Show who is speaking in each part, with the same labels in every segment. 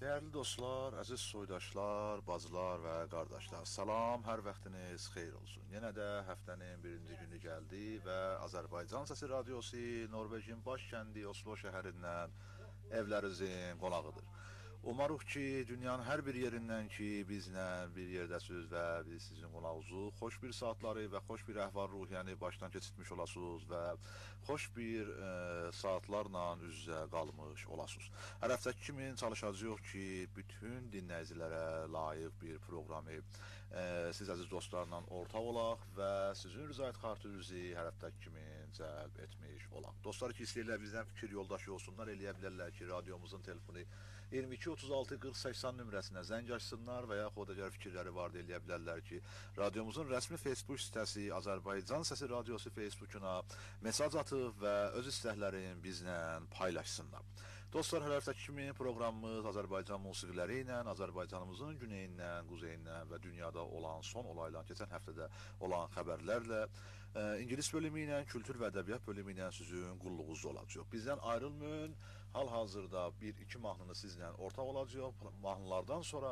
Speaker 1: Değerli dostlar, əziz soydaşlar, bacılar və qardaşlar, salam, hər vaxtınız xeyir olsun. Yenə də həftənin birinci günü gəldi və Azərbaycan Sesi Radiosu Norveçin baş kəndi Oslo şəhərindən evlərinizin qonağıdır. Umarıq ki, dünyanın hər bir yerindən ki, bizlə bir yerdəsiniz və biz sizin qonağınızı xoş bir saatları və xoş bir əhval-ruhiyyəni başdan keçirtmiş olasınız və xoş bir saatlarla üz-üzə qalmış olasınız. Hər həftəki kimi çalışacağıq ki, bütün dinləyicilərə layiq bir proqramı siz əziz dostlarla ortaq olaq və sizin rüzayət xatirinizi hər həftəki kimi cəlb etmiş olaq. Dostlar ki, istəyirlər bizdən fikir yoldaşı olsunlar, eləyə bilərlər ki, radiomuzun telefonu 22-36-40-80 nömrəsinə zəng açsınlar və yaxud əgər fikirləri var eləyə bilərlər ki, radiomuzun rəsmi Facebook sitəsi Azərbaycan Sesi Radiosu Facebookuna mesaj atıb və öz istəklərini bizlə paylaşsınlar. Dostlar, hər həftəki kimi proqramımız Azərbaycan musiqiləri ilə, Azərbaycanımızın güneyindən, quzeyindən və dünyada olan son olayla, keçən həftədə olan xəbərlərlə, İngilis bölümü ilə, kültür və ədəbiyyat bölümü ilə sizin qulluğunuzda olacaq. Bizdən ayrılmayın, hal-hazırda bir-iki mahnını sizlə ortaq olacaq. Mahnılardan sonra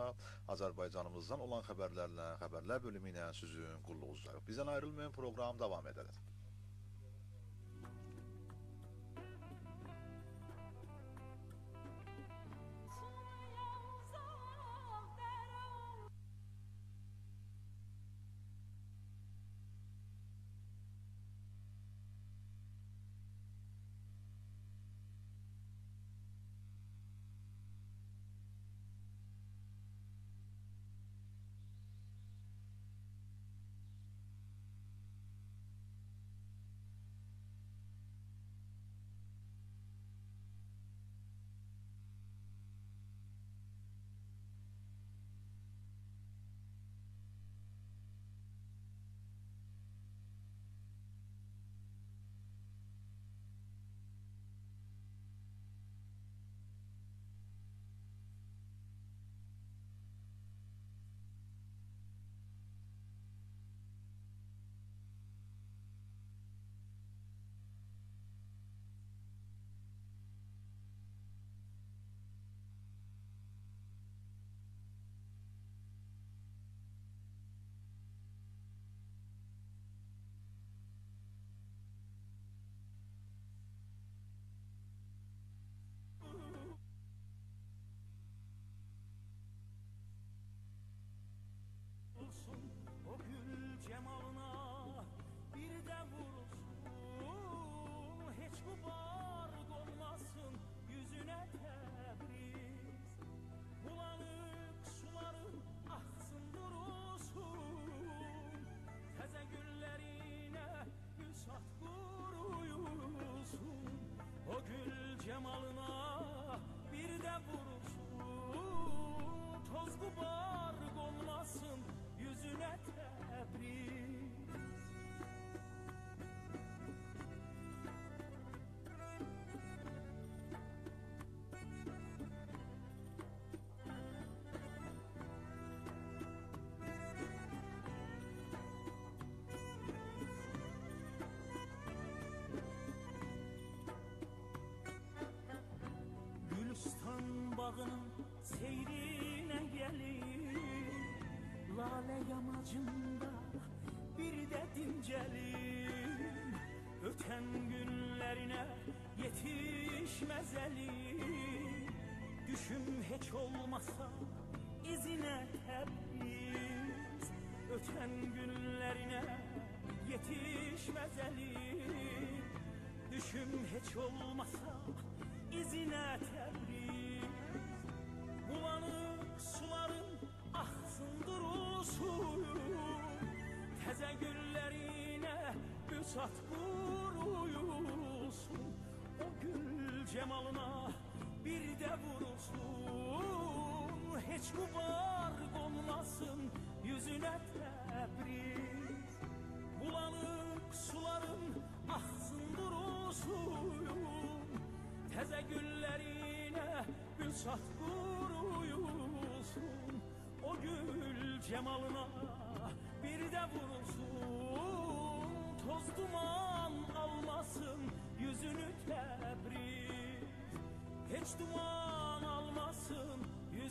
Speaker 1: Azərbaycanımızdan olan xəbərlərlə, xəbərlər bölümü ilə sizin qulluğunuzda. Bizdən ayrılmayın, proqram davam edər.
Speaker 2: O gül cemalına bir de vurulsun, hiç gubar dolmasın yüzüne tebriz. Bulanık suların aksın durulsun, teze güllerine büsat kuruyulsun. O gül cemalına bir de vurulsun, toz gubar olmasın yüzüne tebriz. Gülistan bağının seyrine gelir, lale yamacında bir de dincelim. Öten günlerine yetişmez elim, düşüm hiç olmasa izine tebriz. Öten günlerine yetişmez elim, düşüm hiç olmasa izine tebriz. Bulanık suların aksın durulsun, teze güllerine büsat kuruyulsun. O gül cemalına bir de vurulsun, hiç gubar olmasın yüzüne tebriz. Bulanık suların aksın durulsun, teze güllerine büsat kuruyulsun. O gül cemalına bir de vurulsun, toz duman almasın yüzünü tebriz. Hiç duman almasın yüzünü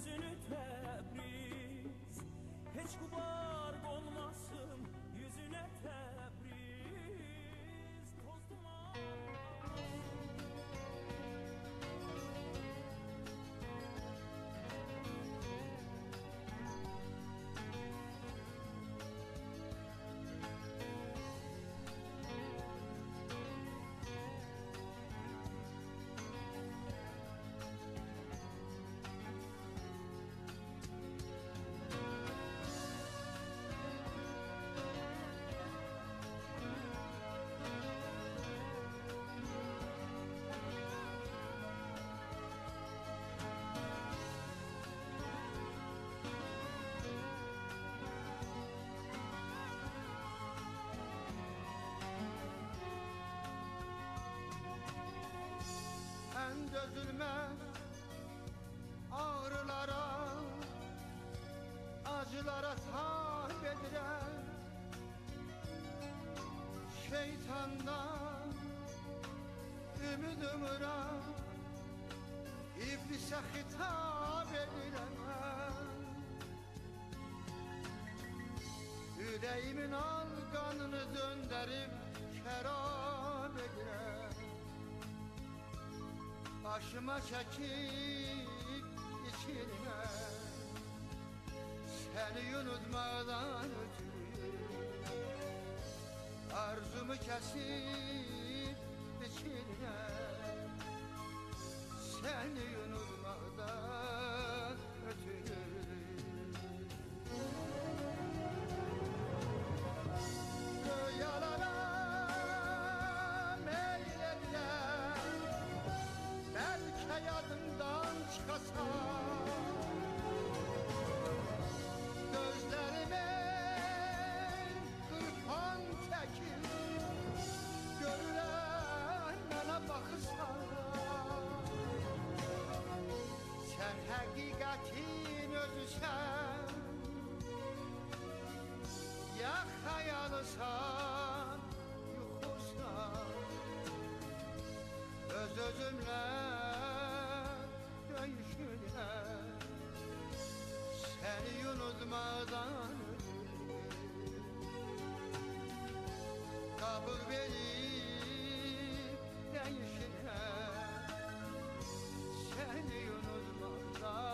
Speaker 3: edirəm şeytandan ümid umuram, iblisə xitab edirəm. Ürəyimin al qanını döndərib xərab edirəm. Başıma çəkib içirəm, səni unutmadan ötürü. Arzumu kəsib biçirəm, səni unutmadan ötürü. Rüyalara meyl edirəm, bəlkə yadımdan çıxasan. Gözlərimin qırpan təkir, görürəm mənə baxırsan. Sən həqiqətin özüsən, ya xəyalısan, yuxusan. Öz-özümlə döyüşürəm, səni unutmadan qabıl verib dəyişirəm, səni unutmadan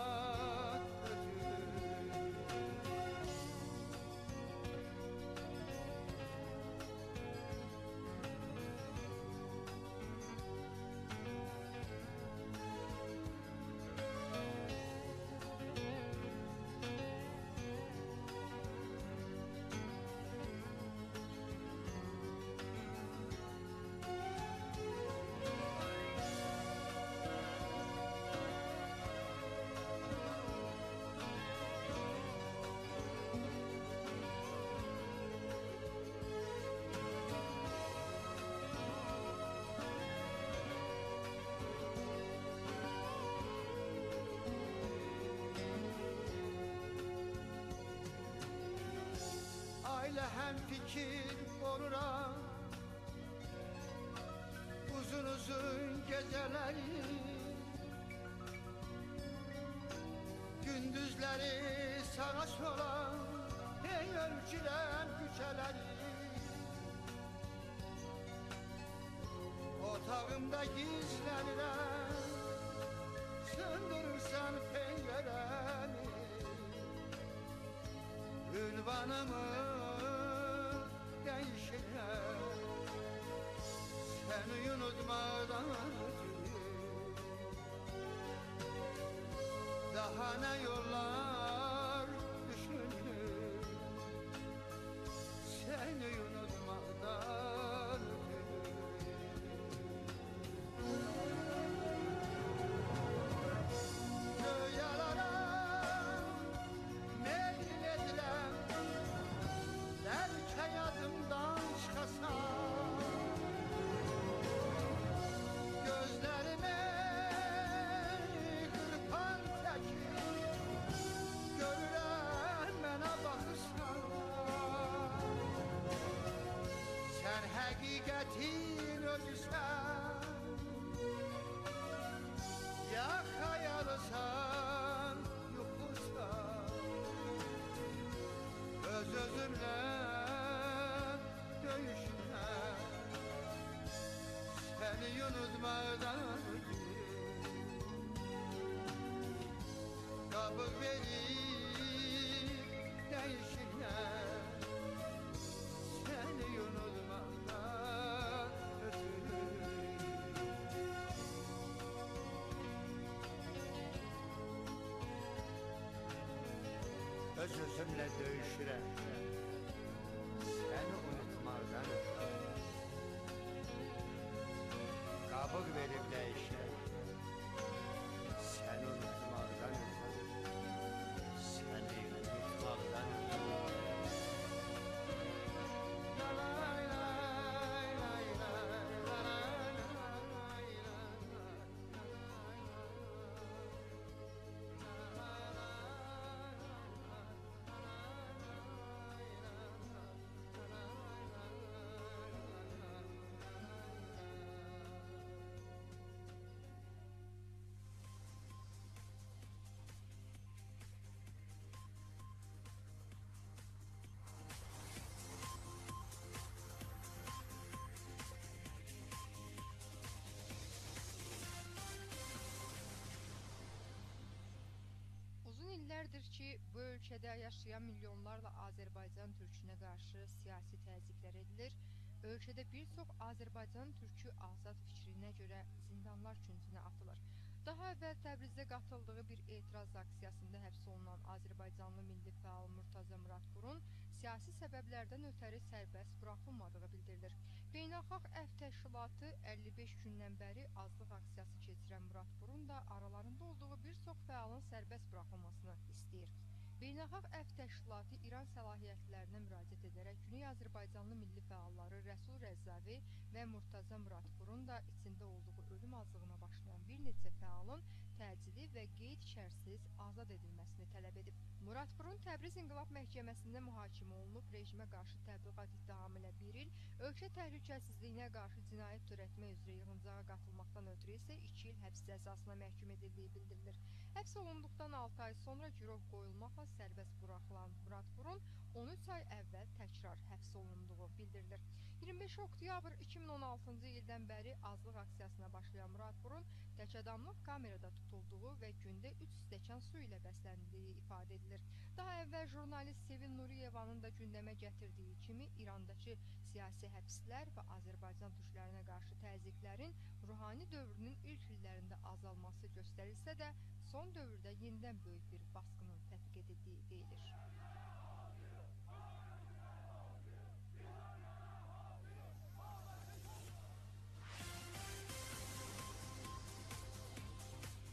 Speaker 3: ailə həm fikir oluram, uzun uzun gecələri, gündüzləri sağa sola hey ölçürəm küçələri. Otağımda gizlənirəm, sındırırsan pəncərəni. Ünvanımı dəyişirəm, səni unutmadan ötürü. Daha nə yollar düşündüm, səni unutmadan ötürü. Rüyalara meyl edirəm, bəlkə yadımdan çıxasan. Gözlərimi qırpan təkir, görürəm mənə baxırsan. Sən həqiqətin özüsən, ya xəyalısan, yuxusan. Öz-özümlə döyüşürəm, səni unutmadan ötürü. Qabıq verib dəyişirəm, səni unutmadan ötürü. Öz-özümlə döyüşürəm, səni unutmaqdan ötürü. Qabıq verib dəyişirəm, səni unutmaqdan ötürü. Səni unutmaqdan ötürü. La la la la la la la la la la la.
Speaker 4: ki, bu ölkədə yaşayan milyonlarla Azərbaycan türkünə qarşı siyasi təzyiqlər edilir. Ölkədə bir çox Azərbaycan türkü azad fikrinə görə zindanlar küncünə atılır. Daha əvvəl Təbrizdə qatıldığı bir etiraz aksiyasında həbs olunan Azərbaycanlı milli fəal Murtaza Muradqurun siyasi səbəblərdən ötəri sərbəst buraxılmadığı bildirilir. Beynəlxalq Əfv Təşkilatı 55 gündən bəri azlıq aksiyası keçirən Muradqurun da aralarında olduğu bir çox fəalın sərbəst buraxılmasını istəyir. Beynəlxalq Əfv Təşkilatı İran səlahiyyətlərinə müraciət edərək Güney Azərbaycanlı milli fəalları Rəsul Rəzzavi və Murtaza Muradqurun da içində olduğu ölüm azlığına başlayan bir neçə fəalın təcili və qeyd şərtsiz azad edilməsini tələb edib. Muradqurun Təbriz İnqilab Məhkəməsində mühakimə olunub, rejimə qarşı təbliğat ittihamı ilə 1 il, ölkə təhlükəsizliyinə qarşı cinayət törətmək üzrə yığıncağa qatılmaqdan ötürü isə 2 il həbs cəzasına məhkum edildiyi bildirilir. Həbs olunduqdan 6 ay sonra girov qoyulmaqla sərbəst buraxılan Muradqurun 13 ay əvvəl təkrar həbs olunduğu bildirilir. 25 oktyabr 2016-cı ildən bəri azlıq aksiyasına başlayan Muradqurun tək adamlıq kamerada tutulduğu və gündə 3 stəkan su ilə bəsləndiyi ifadə edilir. Daha əvvəl jurnalist Sevil Nuriyevanın da gündəmə gətirdiyi kimi İrandakı siyasi həbslər və Azərbaycan türklərinə qarşı təzyiqlərin ruhani dövrünün ilk illərində azalması göstərilsə də, son dövrdə yenidən böyük bir baskının tətbiq edildiyi deyilir.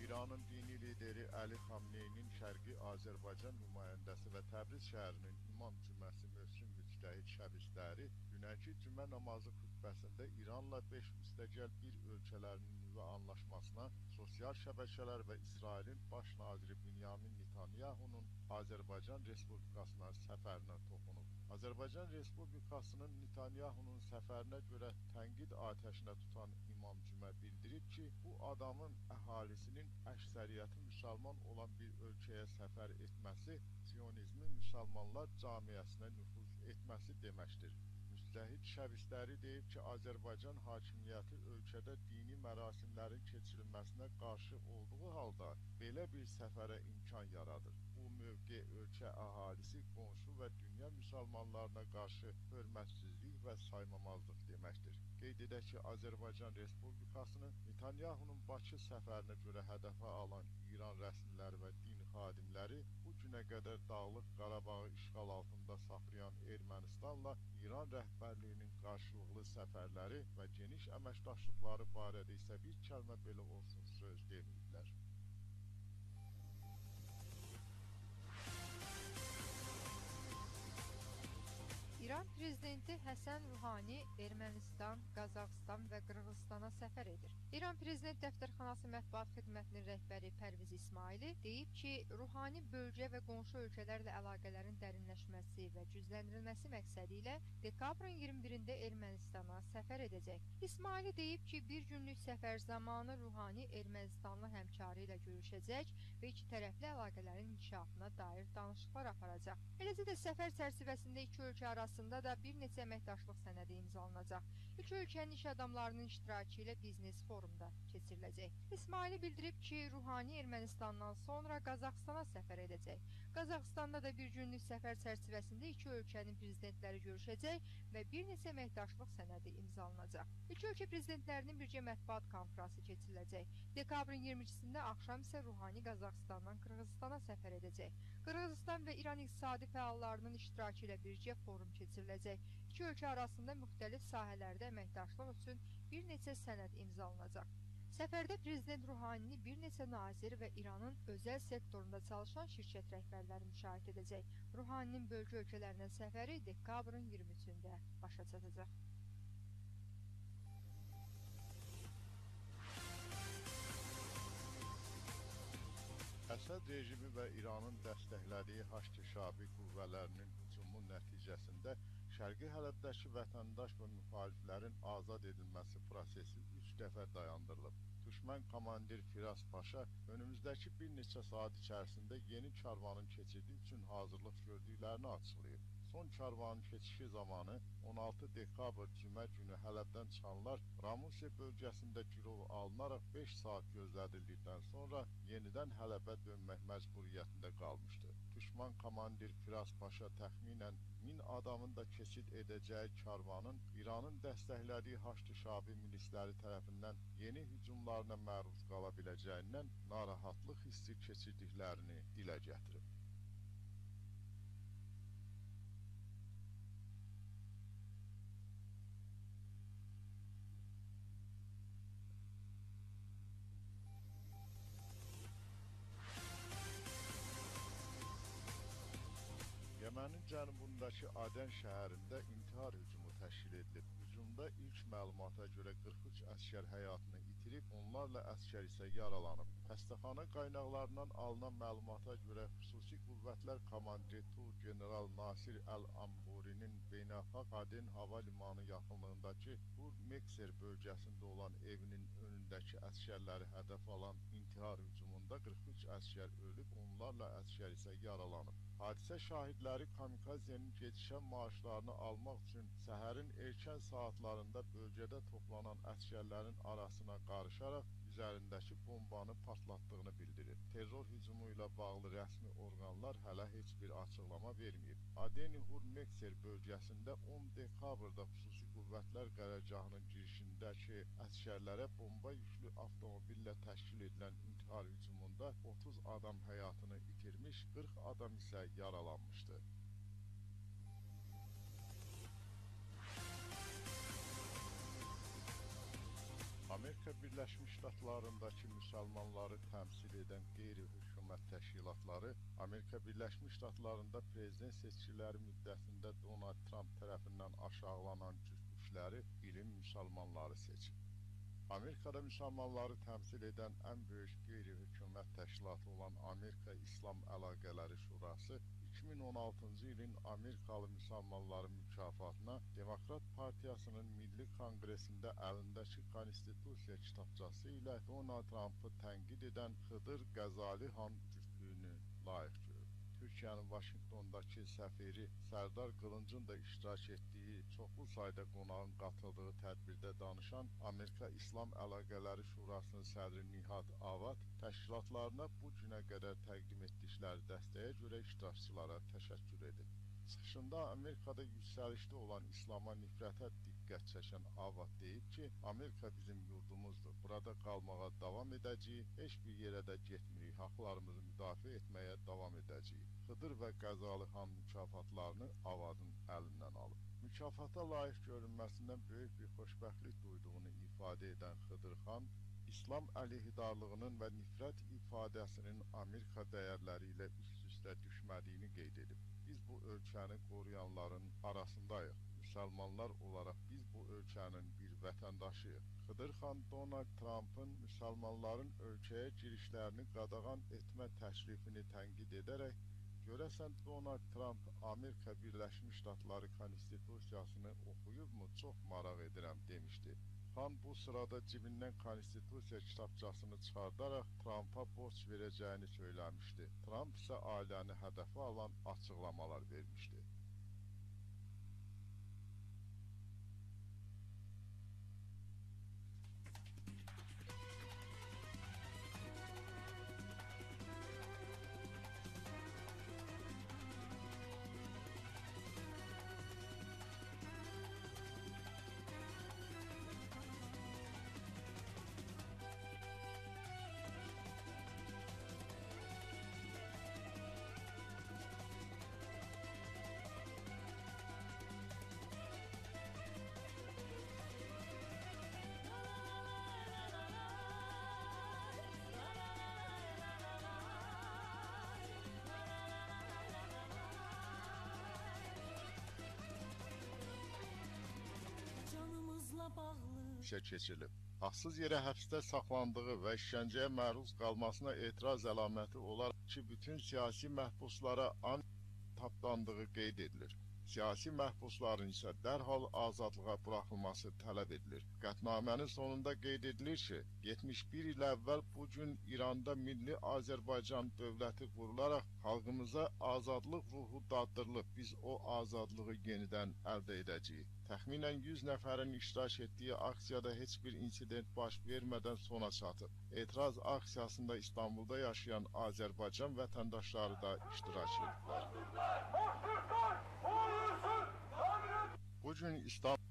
Speaker 5: İranın dini lideri Əli Xamneynin Şərqi Azərbaycan nümayəndəsi və Təbriz şəhərinin İmam Cüməsi Mövsüm müctəhid şəbisləri dünənki cümə namazı xutbəsində İranla 5 müstəqil bir ölkələrinin nüvə anlaşmasına, sosial şəbəkələr və İsrailin baş naziri Binyamin Netanyahunun Azərbaycan Respublikasına səfərinə toxunub. Azərbaycan Respublikasının Netanyahunun səfərinə görə tənqid atəşinə tutan İmam Cümə bildirib ki, bu adamın əhalisinin əksəriyyəti müsəlman olan bir ölkəyə səfər etməsi Siyonizmi müsəlmanlar camiəsinə nüfuz etməsi deməkdir. Müstəhid şəbisləri deyib ki, Azərbaycan hakimiyyəti ölkədə dini mərasimlərin keçirilməsinə qarşı olduğu halda belə bir səfərə imkan yaradır. Bu mövqe ölkə əhalisi, qonşu və dünya müsəlmanlarına qarşı hörmətsizlik və saymamazlıq deməkdir. Qeyd edək ki, Azərbaycan Respublikasının Netanyahunun Bakı səfərinə görə hədəfə alan İran rəsmiləri və din xadimləri bu günə qədər Dağlıq Qarabağı işğal altında saxlayan Ermənistanla İran rəhbərliyinin qarşılıqlı səfərləri və geniş əməkdaşlıqları barədə isə bir kəlmə belə olsun söz deməyiblər.
Speaker 4: İran prezidenti Həsən Ruhani Ermənistan, Qazaxıstan və Qırğızstana səfər edir. İran Prezident Dəftərxanası mətbuat xidmətinin rəhbəri Pərviz İsmaili deyib ki, Ruhani bölgə və qonşu ölkələrlə əlaqələrin dərinləşməsi və gücləndirilməsi məqsədi ilə dekabrın 21-də Ermənistana səfər edəcək. İsmaili deyib ki, bir günlük səfər zamanı Ruhani Ermənistanlı həmkarı ilə görüşəcək və iki tərəfli əlaqələrin inkişafına dair danışıqlar aparacaq. Eləcə də səfər çərçivəsində iki ölkə arasında da bir neçə əməkdaşlıq sənədi imzalanacaq. İki ölkənin iş adamlarının iştirakı ilə biznes forumda keçiriləcək. İsmaili bildirib ki, Ruhani Ermənistandan sonra Qazaxstana səfər edəcək. Qazaxstanda da bir günlük səfər çərçivəsində iki ölkənin prezidentləri görüşəcək və bir neçə əməkdaşlıq sənədi imzalanacaq. İki ölkə prezidentlərinin birgə mətbuat konfransı keçiriləcək. Dekabrın 22-sində axşam isə Ruhani Qazaxstandan Qırğızstana səfər edəcək. Qırğızstan və İran iqtisadi fəallarının iştirakı ilə birgə forum keçiriləcək. İki ölkə arasında müxtəlif sahələrdə əməkdaşlıq üçün bir neçə sənəd imzalanacaq. Səfərdə Prezident Ruhanini bir neçə nazir və İranın özəl sektorunda çalışan şirkət rəhbərləri müşahidə edəcək. Ruhaninin bölgə ölkələrinə səfəri dekabrın 23-də başa çatacaq.
Speaker 5: Əsəd rejimi və İranın dəstəklədiyi Haçlı-Şabi qüvvələrinin hücumu nəticəsində Şərqi Hələbdəki vətəndaş və müxaliflərin azad edilməsi prosesi 3 dəfə dayandırılıb. Düşmən komandir Firas Paşa önümüzdəki bir neçə saat içərisində yeni karvanın keçidi üçün hazırlıq gördüklərini açıqlayıb. Son karvanın keçişi zamanı 16 dekabr cümə günü Hələbdən çıxanlar Ramusiya bölgəsində girov alınaraq 5 saat gözlədildikdən sonra yenidən Hələbə dönmək məcburiyyətində qalmışdı. Düşman komandir Firas Paşa təxminən 1000 adamın da keçid edəcəyi karvanın İranın dəstəklədiyi Haçlı Şabi milisləri tərəfindən yeni hücumlarına məruz qala biləcəyindən narahatlıq hissi keçirdiklərini dilə gətirib. Yemenin cənubundakı Adən şəhərində intihar hücumu təşkil edilib. Hücumda ilk məlumata görə 43 əskər həyatını itirib, onlarla əskər isə yaralanıb. Xəstəxana qaynaqlarından alınan məlumata görə xüsusi qüvvətlər komandiri General Nasir Əl-Amburinin beynəlxalq Aden hava limanı yaxınlığındakı Mekser bölgəsində olan evinin önündəki əskərləri hədəf alan intihar hücumunda 43 əskər ölüb, onlarla əskər isə yaralanıb. Hadisə şahidləri kamikazenin gedişən maaşlarını almaq üçün səhərin erkən saatlarında bölgədə toplanan əskərlərin arasına qarışaraq üzərindəki bombanı partlatdığını bildirir. Terror hücumu ilə bağlı rəsmi orqanlar hələ heç bir açıqlama verməyib. Adeni-Hur-Mekser bölgəsində 10 dekabrda xüsusi qüvvətlər qərargahının girişindəki əskərlərə bomba yüklü avtomobillə təşkil edilən intihar hücumunda 30 adam həyatını itirmiş, 40 adam isə yaralanmışdı. Amerika Birləşmiş Ştatlarındakı müsəlmanları təmsil edən qeyri-hökumət təşkilatları Amerika Birləşmiş Ştatlarında prezident seçkiləri müddətində Donald Trump tərəfindən aşağılanan gücləri ilin müsəlmanları seçib. Amerikada müsəlmanları təmsil edən ən böyük qeyri-hökumət təşkilatı olan Amerika İslam Əlaqələri Şurası 2016-cı ilin Amerikalı müsəlmanları mükafatına Demokrat Partiyasının Milli Konqresində əlindəki konstitusiya kitabçası ilə Donald Trump'ı tənqid edən Xıdır Qəzali-Han cütlüyünü layiq görüb. Türkiyənin Vaşinqtondakı səfiri Sərdar Qılıncın da iştirak etdiyi, çoxlu sayda qonağın qatıldığı tədbirdə danışan Amerika İslam Əlaqələri Şurasının sədri Nihat Avad təşkilatlarına bu günə qədər təqdim etdikləri dəstəyə görə iştirakçılara təşəkkür edib. Çıxışında Amerikada yüksəlişdə olan İslama nifrətə diqqət çəkən Avad deyib ki, Amerika bizim yurdumuzdur, burada qalmağa davam edəcəyik, heç bir yerə də getmirik, haqlarımızı müdafiə etməyə davam edəcəyik. Xıdır və Qəzali-Han mükafatlarını Avadın əlindən alıb. Mükafata layiq görünməsindən böyük bir xoşbəxtlik duyduğunu ifadə edən Xıdır xan, İslam əleyhidarlığının və nifrət ifadəsinin Amerika dəyərləri ilə üst-üstə düşmədiyini qeyd edib. Biz bu ölkəni qoruyanların arasındayıq. Müsəlmanlar olaraq biz bu ölkənin bir vətəndaşıyıq. Xıdır xan Donald Trump'ın müsəlmanların ölkəyə girişlərini qadağan etmə təklifini tənqid edərək, görəsən Donald Trump Amerika Birləşmiş Ştatları konstitusiyasını oxuyubmu, çox maraq edirəm demişdi. Xan bu sırada cibindən konstitusiya kitabçasını çıxardaraq Trump'a borc verəcəyini söyləmişdi. Trump isə ailəni hədəfə alan açıqlamalar vermişdi. Keçirilib. Haqsız yerə həbsdə saxlandığı və işgəncəyə məruz qalmasına etiraz əlaməti olaraq ki, bütün siyasi məhbuslara tapdandığı qeyd edilir. Siyasi məhbusların isə dərhal azadlığa buraxılması tələb edilir. Qətnamənin sonunda qeyd edilir ki, 71 il əvvəl bu gün İranda milli Azərbaycan dövləti qurularaq xalqımıza azadlıq ruhu daddırılıb. Biz o azadlığı yenidən əldə edəcəyik. Təxminən 100 nəfərin iştirak etdiyi aksiyada heç bir insident baş vermədən sona çatıb. Etiraz aksiyasında İstanbulda yaşayan Azərbaycan vətəndaşları da iştirak etdilər. Bugün İstanbul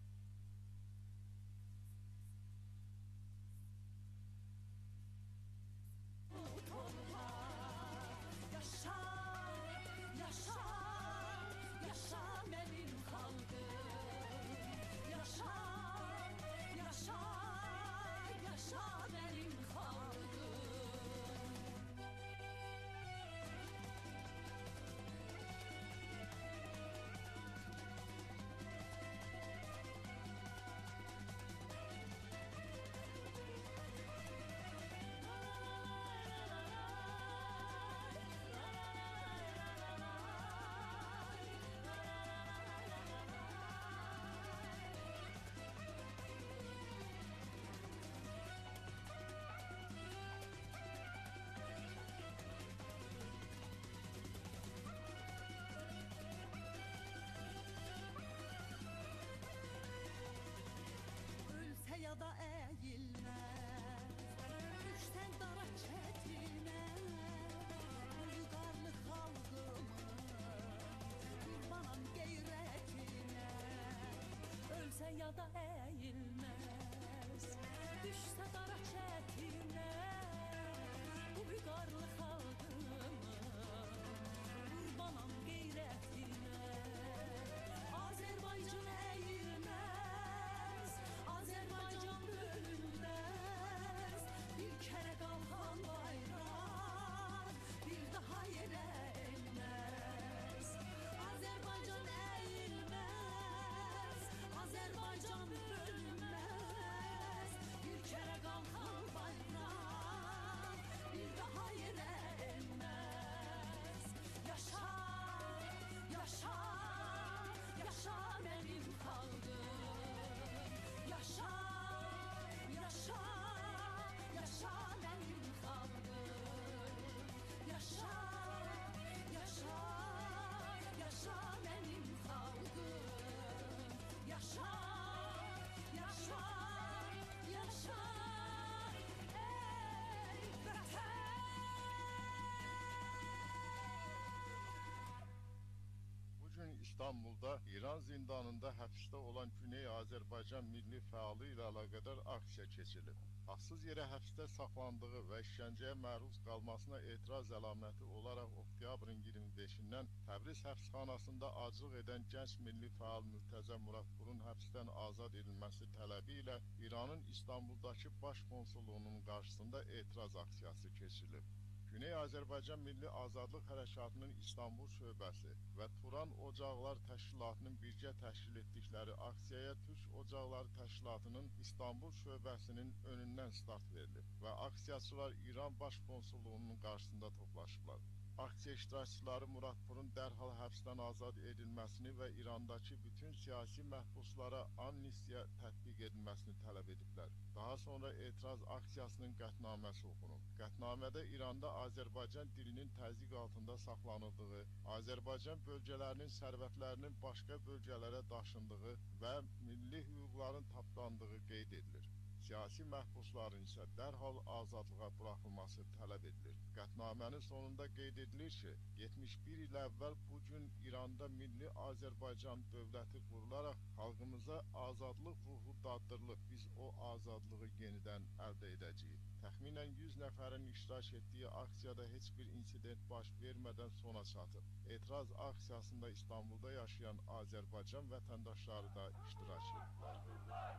Speaker 6: ya da eğilmez, düşten dara çetilmez, uygarlık halkımın kurbanım gayretine. Ölse ya da eğilmez, düşse dara çetilmez, uygarlık halkımın kurbanım gayretine. Azerbaycan eğilmez, Azerbaycan bölünmez, bir kere kalkan bayrak bir daha yere eğilmez. Azerbaycan eğilmez, Azerbaycan bölünmez, bir kere kalkan bayrak bir daha yere eğilmez. Yaşar, yaşar, yaşa benim xalqım. Yaşa, yaşa, yaşa benim xalqım. Yaşa, yaşa, yaşa benim xalqım. Yaşa, yaşa, yaşa, ey vətən.
Speaker 5: Bugün İstanbul'da İran zindanında həbsdə olan Güney Azərbaycan milli fəalı ilə əlaqədar aksiya keçirilib. Haqsız yerə həbsdə saxlandığı və işgəncəyə məruz qalmasına etiraz əlaməti olaraq oktyabrın 25-dən Təbriz həbsxanasında aclıq edən gənc milli fəal Mürtəzə Muradqulun həbsdən azad edilməsi tələbi ilə İranın İstanbuldakı baş konsulluğunun qarşısında etiraz aksiyası keçirilib. Güney Azərbaycan Milli Azadlıq Hərəkatının İstanbul şöbəsi və Turan Ocaqlar Təşkilatının birgə təşkil etdikləri aksiyaya Türk Ocaqları Təşkilatının İstanbul şöbəsinin önündən start verilib və aksiyaçılar İran Baş Konsulluğunun qarşısında toplaşıblar. Aksiya iştirakçıları Muradqulun dərhal həbsdən azad edilməsini və İrandakı bütün siyasi məhbuslara amnistiya tətbiq edilməsini tələb ediblər. Daha sonra etiraz aksiyasının qətnaməsi oxunub. Qətnamədə İranda Azərbaycan dilinin təzyiq altında saxlanıldığı, Azərbaycan bölgələrinin sərvətlərinin başqa bölgələrə daşındığı və milli hüquqların tapdandığı qeyd edilir. Siyasi məhbusların isə dərhal azadlığa buraxılması tələb edilir. Qətnamənin sonunda qeyd edilir ki, 71 il əvvəl bu gün İranda milli Azərbaycan dövləti qurularaq xalqımıza azadlıq ruhu daddırılıb. Biz o azadlığı yenidən əldə edəcəyik. Təxminən 100 nəfərin iştirak etdiyi aksiyada heç bir insident baş vermədən sona çatıb. Etiraz aksiyasında İstanbulda yaşayan Azərbaycan vətəndaşları da iştirak etdilər.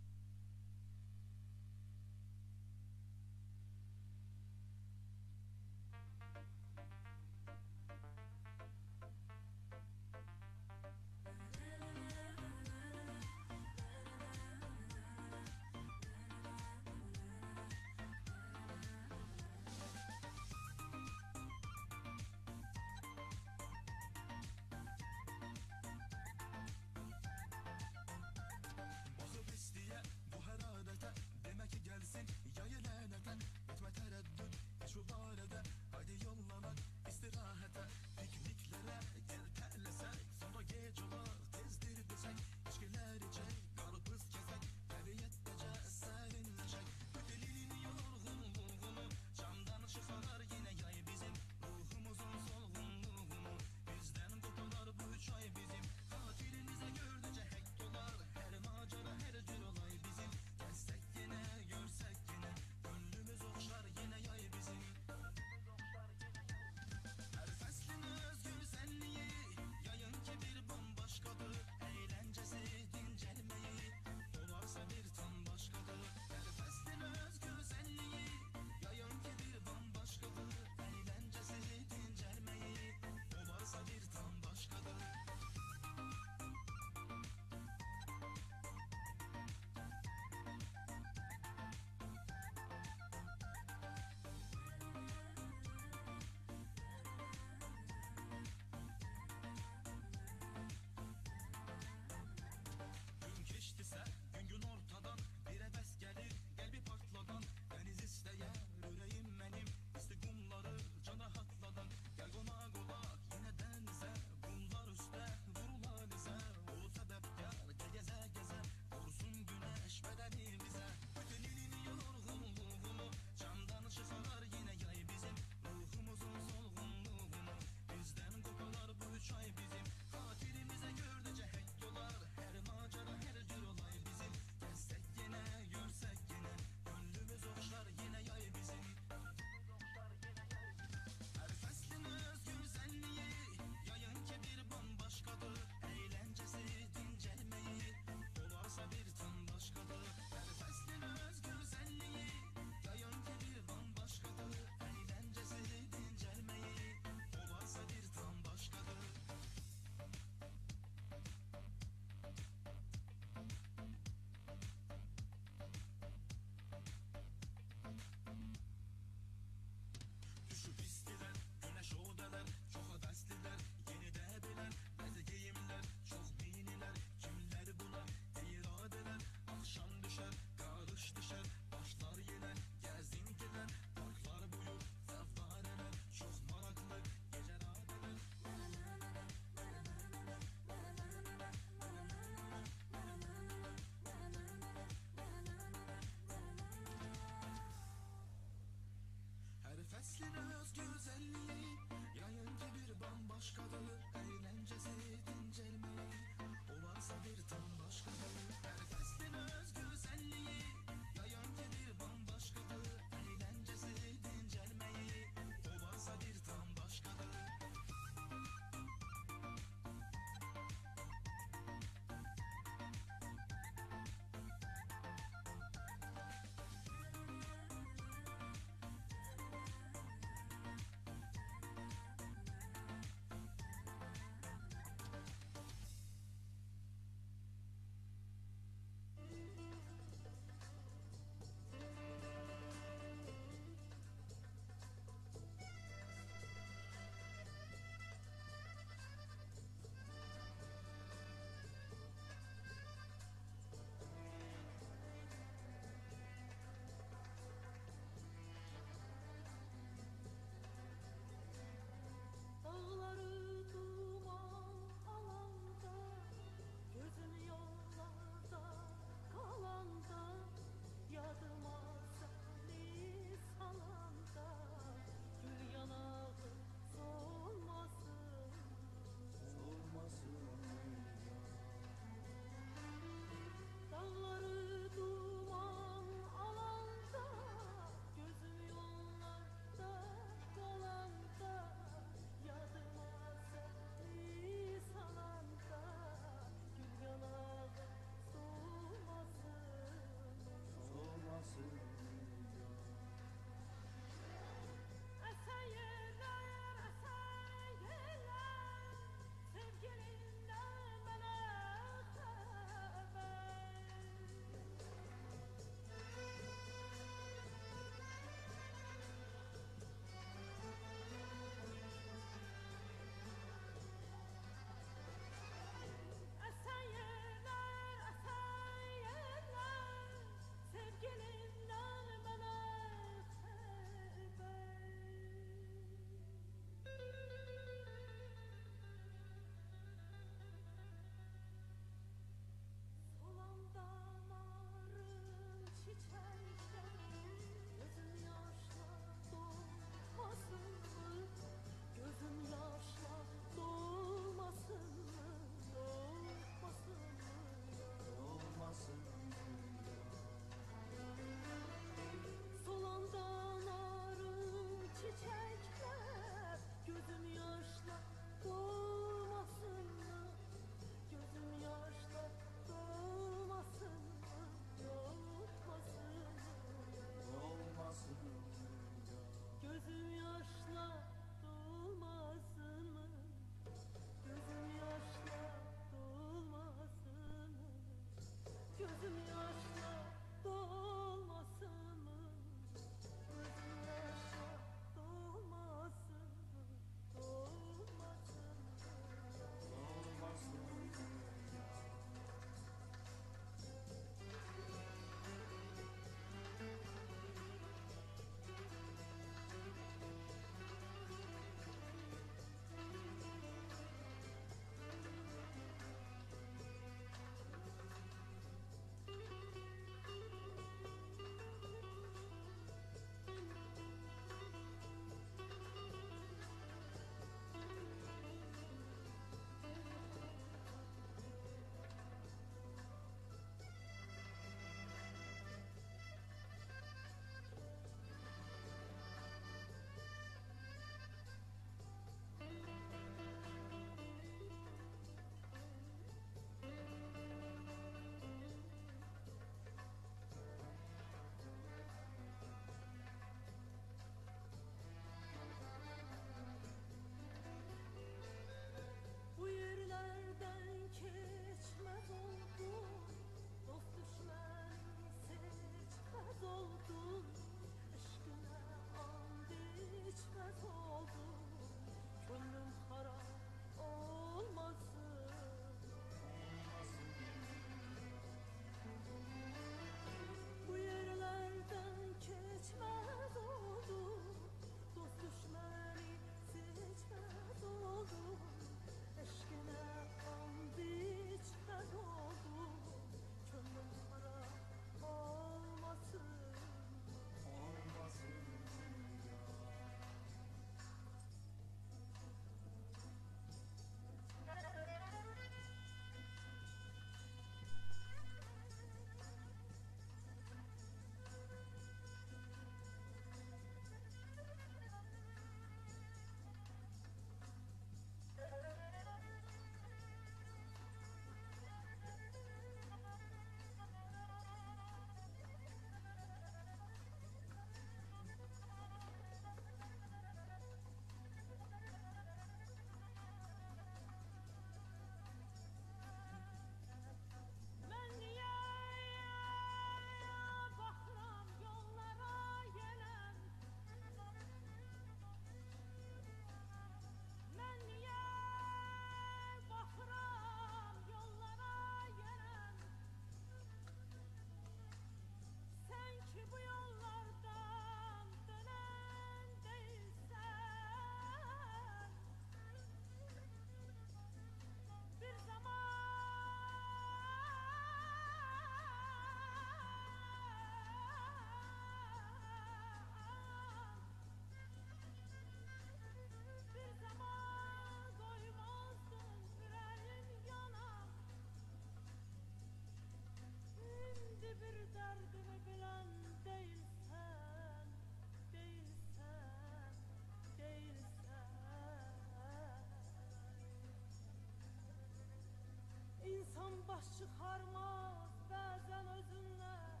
Speaker 6: baş çıxarmaz bəzən özündən.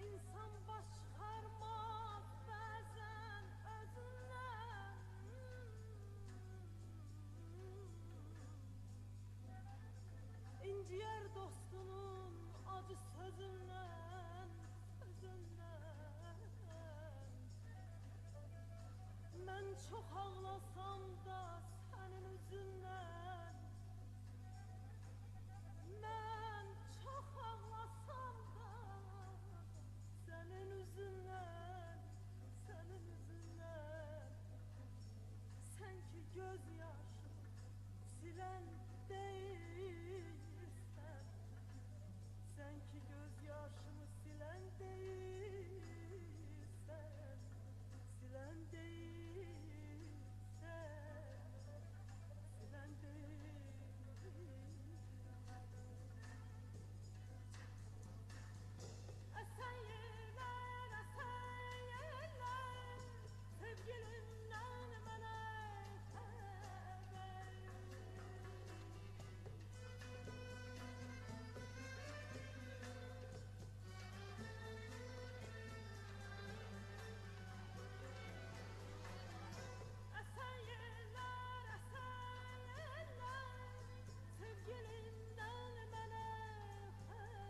Speaker 6: İnsan baş çıxarmaz bəzən özündən. İnciyər dostunun acı sözündən, sözündən. Mən çox ağlasam da sənin üzündən. Mən çox ağlasam da sənin üzündən, sənin üzündən. Sən ki göz yaşı silən deyilsən. Sən ki göz yaşımı silən deyilsən. Silən deyilsən. Silən deyilsən. Əsən yerlər, sevgilimdən mənə xəbər. Əsən yerlər, sevgilimdən mənə xəbər.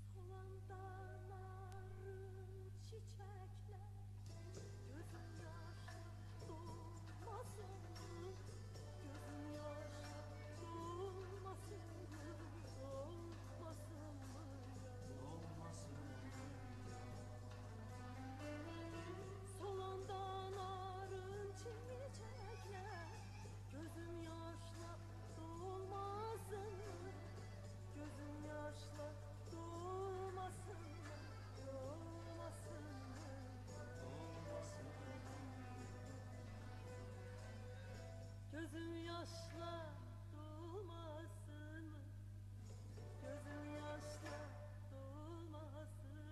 Speaker 6: Solanda narın çiçəklər, gözüm yaşla dolmasın, gözüm yaşla dolmasın, dolmasın mı Solanda narın çiçəklər, gözüm yaşla dolmasın, gözüm yaşla dolmasın, dolmasın, gözüm yaşla dolmasın, gözüm yaşla dolmasın,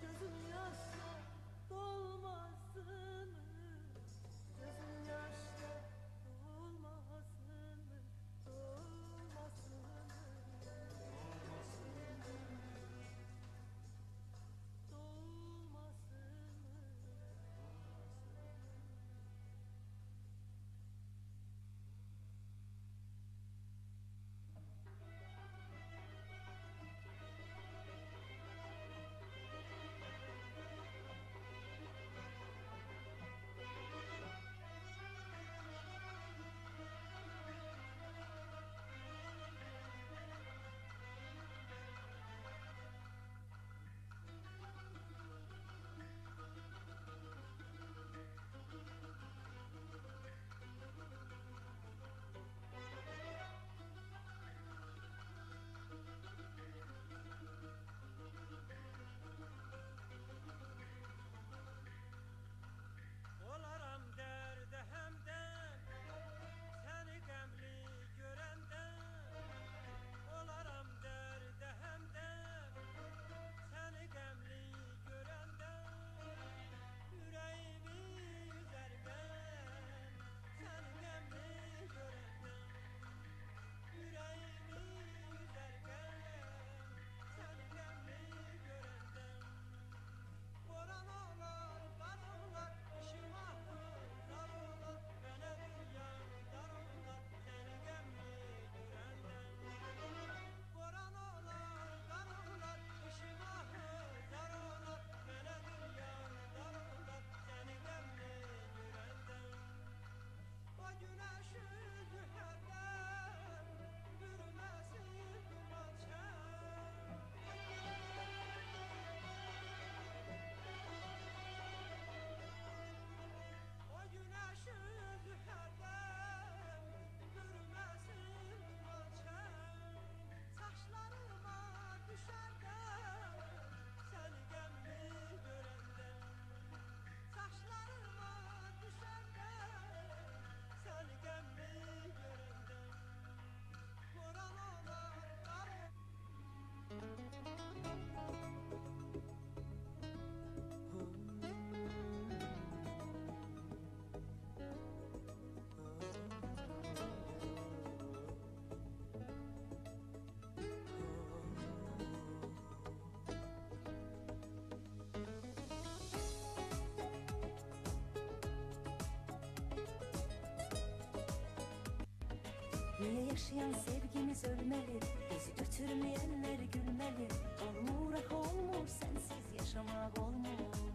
Speaker 6: gözüm yaşla dolmasın, gözüm yaşla dolmasın, dolmasın, dolmasın.
Speaker 7: yaşayan sevgimiz ölmeli. Bizi götürmeyenler gülmeli. Olmur, olmur, sensiz yaşamak olmur.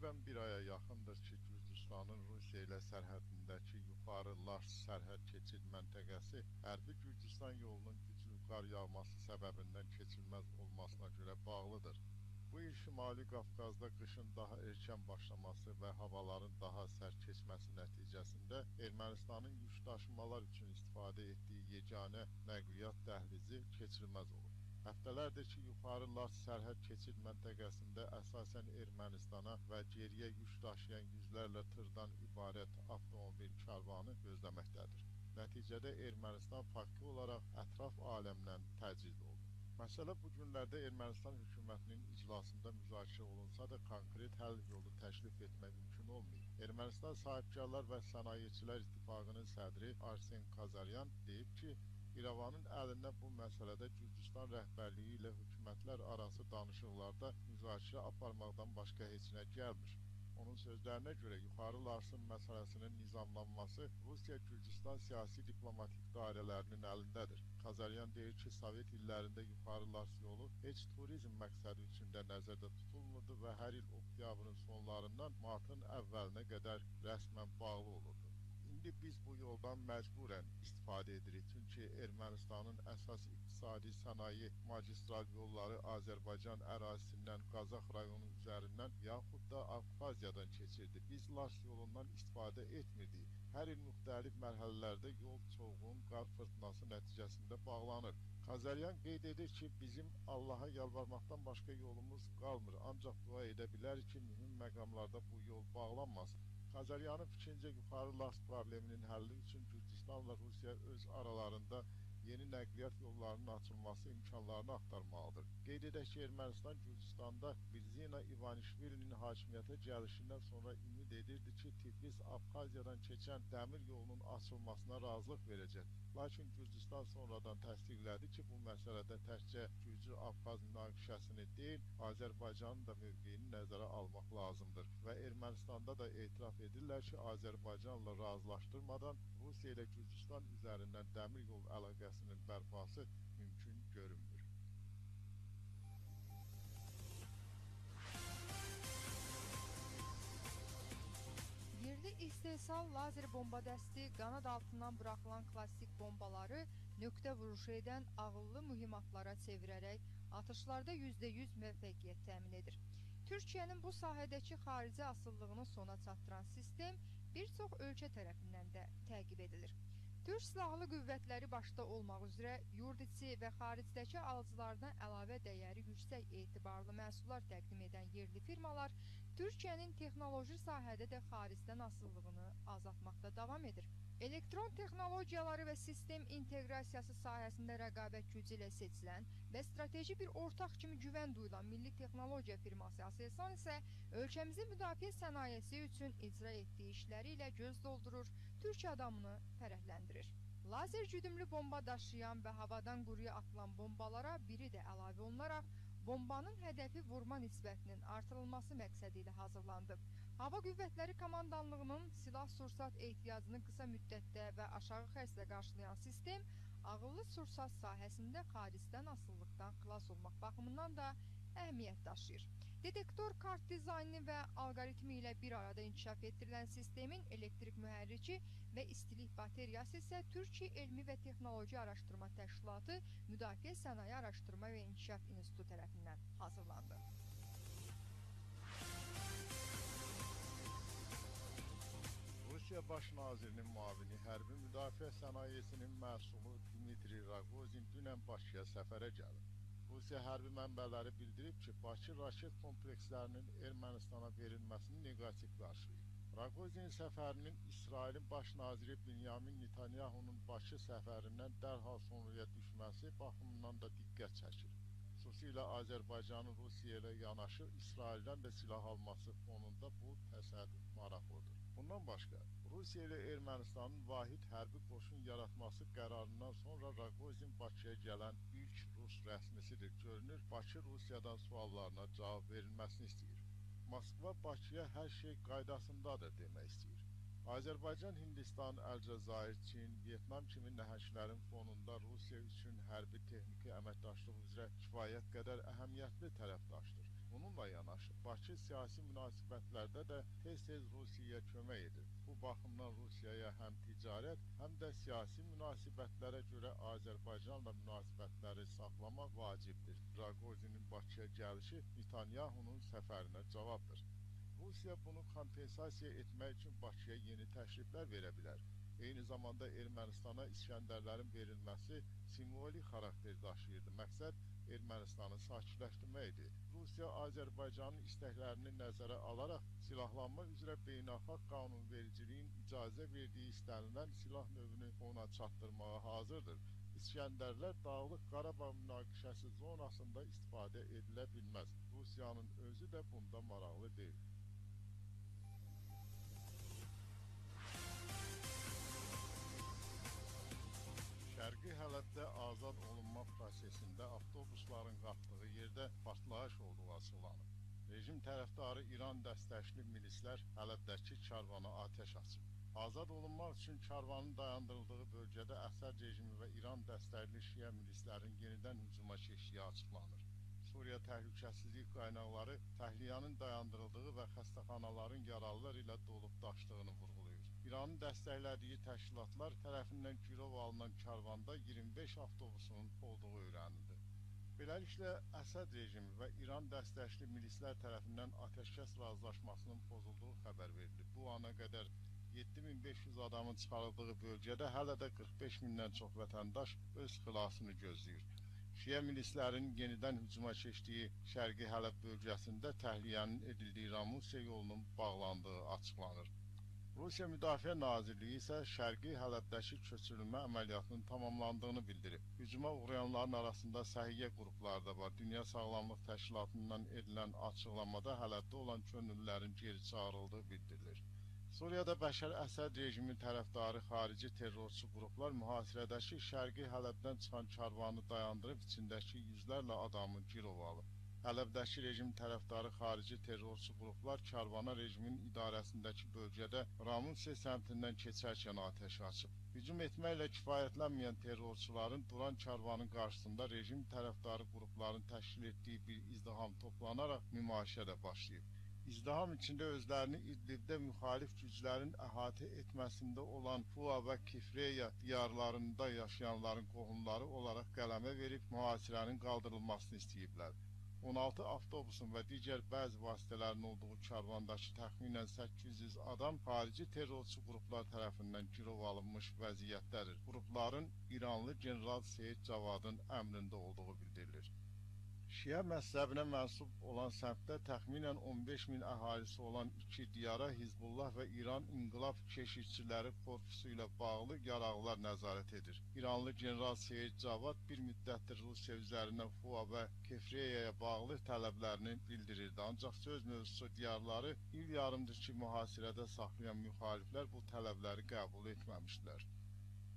Speaker 5: Təqribən bir aya yaxındır ki, Gürcüstanın Rusiya ilə sərhədindəki yuxarı Lars sərhəd keçid məntəqəsi hərbi Gürcüstan yolunun güclü qar yağması səbəbindən keçilməz olmasına görə bağlıdır. Bu il Şimali Qafqazda qışın daha erkən başlaması və havaların daha sərt keçməsi nəticəsində Ermənistanın yük daşımalar üçün istifadə etdiyi yeganə nəqliyyat dəhlizi keçilməz olub. Həftələrdir ki, yuxarı Lars sərhəd keçid məntəqəsində əsasən Ermənistana və geriyə yük daşıyan yüzlərlə tırdan ibarət avtomobil karvanı gözləməkdədir. Nəticədə Ermənistan faktiki olaraq ətraf aləmdən təciz oldu. Məsələ bu günlərdə Ermənistan hökumətinin iclasında müzakirə olunsa da konkret həll yolu təklif etmək mümkün olmayıb. Ermənistan Sahibkarlar və Sənayeçilər İttifaqının sədri Arsen Kazaryan deyib ki, İrəvanın əlində bu məsələdə Gürcüstan rəhbərliyi ilə hökumətlər arası danışıqlarda müzakirə aparmaqdan başqa heç nə gəlmir. Onun sözlərinə görə yuxarı Larsın məsələsinin nizamlanması Rusiya-Gürcüstan siyasi diplomatik dairələrinin əlindədir. Kazaryan deyir ki, Sovet illərində yuxarı Lars yolu heç turizm məqsədi üçün də nəzərdə tutulmurdu və hər il oktyabrın sonlarından martın əvvəlinə qədər rəsmən bağlı olurdu. İndi biz bu yoldan məcburən istifadə edirik, çünki Ermənistanın əsas iqtisadi sənaye magistral yolları Azərbaycan ərazisindən Qazax rayonu üzərindən yaxud da Abxaziyadan keçirdi. Biz Lars yolundan istifadə etmirdik. Hər il müxtəlif mərhələlərdə yol çovğun, qar fırtınası nəticəsində bağlanır. Kazaryan qeyd edir ki, bizim Allaha yalvarmaqdan başqa yolumuz qalmır, ancaq dua edə bilərik ki, mühüm məqamlarda bu yol bağlanmasın. Kazaryanın fikrincə yuxarı Lars probleminin həlli üçün Gürcüstanla Rusiya öz aralarında yeni nəqliyyat yollarının açılması imkanlarını axtarmalıdır. Qeyd edək ki, Ermənistan Gürcüstanda Birzina İvanişvilinin hakimiyyətə gəlişindən sonra ümid edirdi ki, Tiflis-Abxaziyadan keçən dəmir yolunun açılmasına razılıq verəcək. Lakin Gürcüstan sonradan təsdiqlədi ki, bu məsələdə təkcə Gürcü-Abxaz münaqişəsini deyil, Azərbaycanın da mövqeyini nəzərə almaq lazımdır. Və Ermənistanda da etiraf edirlər ki, Azərbaycanla razılaşdırmadan Rusiya ilə Gürcüstan üzərindən dəmir yol əlaqəsinin bərpası mümkün görünmür.
Speaker 4: Yerli istehsal lazer bomba dəsti qanad altından buraxılan klassik bombaları nöqtə vuruşu edən ağıllı mühimmatlara çevirərək atışlarda %100 müvəffəqiyyət təmin edir. Türkiyənin bu sahədəki xarici asıllığını sona çatdıran sistem bir çox ölkə tərəfindən də təqib edilir. Türk Silahlı Qüvvətləri başda olmaq üzrə yurt içi və xaricdəki alıcılarına əlavə dəyəri yüksək etibarlı məhsullar təqdim edən yerli firmalar Türkiyənin texnoloji sahədə də xaricdən asıllığını azaltmaqda davam edir. Elektron texnologiyaları və sistem inteqrasiyası sahəsində rəqabət gücü ilə seçilən və strateji bir ortaq kimi güvən duyulan Milli Texnologiya firması Aselsan isə ölkəmizin müdafiə sənayesi üçün icra etdiyi işləri ilə göz doldurur, Türk adamını fərəhləndirir. Lazer güdümlü bomba daşıyan və havadan quruya atılan bombalara biri də əlavə olunaraq bombanın hədəfi vurma nisbətinin artırılması məqsədi ilə hazırlandı. Hava Qüvvətləri Komandanlığının silah-sursat ehtiyacını qısa müddətdə və aşağı xərclə qarşılayan sistem ağıllı sursat sahəsində xaricdən asılılıqdan xilas olmaq baxımından da əhəmiyyət daşıyır. Detektor kart dizaynı və alqoritmi ilə bir arada inkişaf etdirilən sistemin elektrik mühərriki və istilik bateriyası isə Türkiyə Elmi və Texnoloji Araşdırma Təşkilatı Müdafiə Sənaye Araşdırma və İnkişaf İnstitutu tərəfindən hazırlandı.
Speaker 5: Rusiya Baş Nazirinin müavini hərbi müdafiə sənayesinin məsulü Dmitri Rogozin dünən Bakıya səfərə gəlib. Rusiya hərbi mənbələri bildirib ki, Bakı raket komplekslərinin Ermənistana verilməsini neqativ qarşılayıb. Rogozin səfərinin İsrailin baş naziri Benyamin Netanyahunun Bakı səfərindən dərhal sonraya düşməsi baxımından da diqqət çəkir. Xüsusilə Azərbaycanın Rusiya ilə yanaşı İsraildən də silah alması fonunda bu təsadüf maraqlıdır. Bundan başqa, Rusiya ilə Ermənistanın vahid hərbi qoşun yaratması qərarından sonra Rogozin Bakıya gələn ilk Rus rəsmisidir. Görünür, Bakı Rusiyadan suallarına cavab verilməsini istəyir. Moskva Bakıya hər şey qaydasındadır demək istəyir. Azərbaycan, Hindistan, Əlcəzair, Çin, Vyetnam kimi nəhənglərin fonunda Rusiya üçün hərbi texniki əməkdaşlıq üzrə kifayət qədər əhəmiyyətli tərəfdaşdır. Bununla yanaşı, Bakı siyasi münasibətlərdə də tez-tez Rusiyaya kömək edir. Bu baxımdan Rusiyaya həm ticarət, həm də siyasi münasibətlərə görə Azərbaycanla münasibətləri saxlamaq vacibdir. Raqozinin Bakıya gəlişi Netanyahunun səfərinə cavabdır. Rusiya bunu kompensasiya etmək üçün Bakıya yeni təkliflər verə bilər. Eyni zamanda Ermənistana İskəndərlərin verilməsi simvolik xarakter daşıyırdı. Məqsəd Ermənistanı sakitləşdirmək idi. Rusiya Azərbaycanın istəklərini nəzərə alaraq silahlanma üzrə beynəlxalq qanunvericiliyin icazə verdiyi istənilən silah növünü ona çatdırmağa hazırdır. İskəndərlər Dağlıq Qarabağ münaqişəsi zonasında istifadə edilə bilməz. Rusiyanın özü də bunda maraqlı deyil. Şərqi Hələbdə azad olunma prosesində avtobusların qalxdığı yerdə partlayış olduğu açıqlanıb. Rejim tərəfdarı İran dəstəkli milislər Hələbdəki karvana atəş açıb. Azad olunmaq üçün karvanın dayandırıldığı bölgədə Əsəd rejimi və İran dəstəkli şiə milislərin yenidən hücuma keçdiyi açıqlanır. Suriya təhlükəsizlik qaynaqları təxliyənin dayandırıldığı və xəstəxanaların yaralılar ilə dolub daşdığını vurğulayır. İranın dəstəklədiyi təşkilatlar tərəfindən girov alınan karvanda 25 avtobusun olduğu öyrənildi. Beləliklə, Əsəd rejimi və İran dəstəkli milislər tərəfindən atəşkəs razılaşmasının pozulduğu xəbər verilib. Bu ana qədər 7500 adamın çıxarıldığı bölgədə hələ də 45 mindən çox vətəndaş öz xilasını gözləyir. Şiə milislərin yenidən hücuma keçdiyi Şərqi Hələb bölgəsində təxliyənin edildiyi Ramusiya yolunun bağlandığı açıqlanır. Rusiya Müdafiə Nazirliyi isə Şərqi Hələbdəki köçürülmə əməliyyatının tamamlandığını bildirib. Hücuma uğrayanların arasında səhiyyə qrupları da var. Dünya Sağlamlıq Təşkilatından edilən açıqlamada Hələbdə olan könüllülərin geri çağırıldığı bildirilir. Suriyada Bəşər Əsəd rejimi tərəfdarı xarici terrorçu qruplar mühasirədəki Şərqi Hələbdən çıxan karvanı dayandırıb içindəki yüzlərlə adamı girov alıb. Hələbdəki rejim tərəfdarı xarici terrorçu qruplar karvana rejimin idarəsindəki bölgədə Ramusiya səmtindən keçərkən atəş açıb. Hücum etməklə kifayətlənməyən terrorçuların duran karvanın qarşısında rejim tərəfdarı qrupların təşkil etdiyi bir izdiham toplanaraq nümayişə də başlayıb. İzdiham içində özlərini İdlibdə müxalif güclərin əhatə etməsində olan Fua və Kifreya diyarlarında yaşayanların qohumları olaraq qələmə verib mühasirənin qaldırılmasını istəyiblər. 16 avtobusun və digər bəzi vasitələrin olduğu karvandakı təxminən 800 adam xarici terrorçu qruplar tərəfindən girov alınmış vəziyyətdədir. Qrupların İranlı general Seyid Cavadın əmrində olduğu bildirilir. Şiə məzhəbinə mənsub olan səmtdə təxminən 15 min əhalisi olan iki diyara Hizbullah və İran İnqilab Keşikçiləri Korpusu ilə bağlı yaraqlar nəzarət edir. İranlı general Seyid Cavad bir müddətdir Rusiya üzərindən Fua və Kefriyaya bağlı tələblərini bildirirdi. Ancaq söz mövzusu diyarları il yarımdır ki, mühasirədə saxlayan müxaliflər bu tələbləri qəbul etməmişdilər.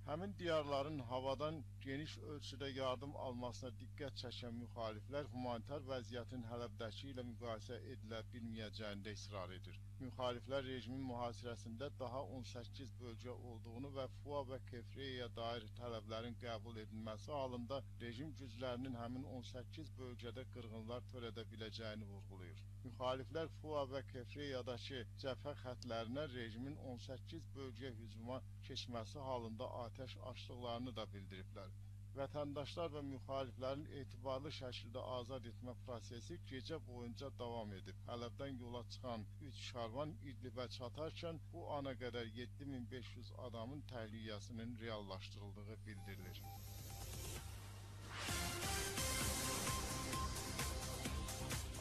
Speaker 5: Həmin diyarların havadan geniş ölçüdə yardım almasına diqqət çəkən müxaliflər humanitar vəziyyətin Hələbdəki ilə müqayisə edilə bilməyəcəyində israr edir. Müxaliflər rejimin mühasirəsində daha 18 bölgə olduğunu və Fua və Kefriyaya dair tələblərin qəbul edilməsi halında rejim güclərinin həmin 18 bölgədə qırğınlar törədə biləcəyini vurğulayır. Müxaliflər Fua və Kefriyadakı cəbhə xətlərinə rejimin 18 bölgə hücuma keçməsi halında atəş açdıqlarını da bildiriblər. Vətəndaşlar və müxaliflərin etibarlı şəkildə azad etmə prosesi gecə boyunca davam edib. Hələbdən yola çıxan 3 karvan İdlibə çatarkən bu ana qədər 7500 adamın təhliyəsinin reallaşdırıldığı bildirilir.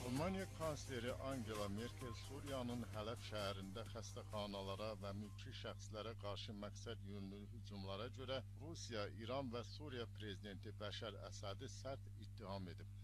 Speaker 5: Almaniya kansleri Angela Merkel Suriyanın Hələb şəhərində xəstəxanalara və mülki şəxslərə qarşı məqsəd yönlü hücumlara görə Rusiya, İran və Suriya prezidenti Bəşər Əsədi sərt ittiham edib.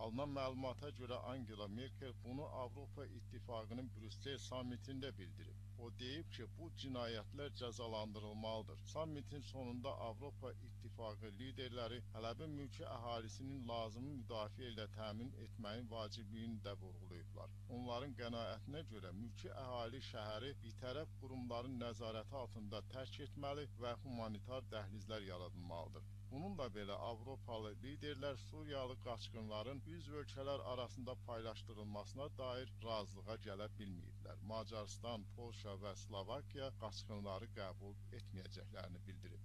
Speaker 5: Alınan məlumata görə Angela Merkel bunu Avropa İttifaqının Brüssel sammitində bildirib. O deyib ki, bu cinayətlər cəzalandırılmalıdır. Sammitin sonunda Avropa İttifaqı liderləri Hələbin mülki əhalisinin lazımi müdafiə ilə təmin etməyin vacibliyini də vurğulayıblar. Onların qənaətinə görə mülki əhali şəhəri bitərəf qurumların nəzarəti altında tərk etməli və humanitar dəhlizlər yaradılmalıdır. Bununla belə Avropalı liderlər Suriyalı qaçqınların üzv ölkələr arasında paylaşdırılmasına dair razılığa gələ bilməyiblər. Macarıstan, Polşa və Slovakiya qaçqınları qəbul etməyəcəklərini bildirib.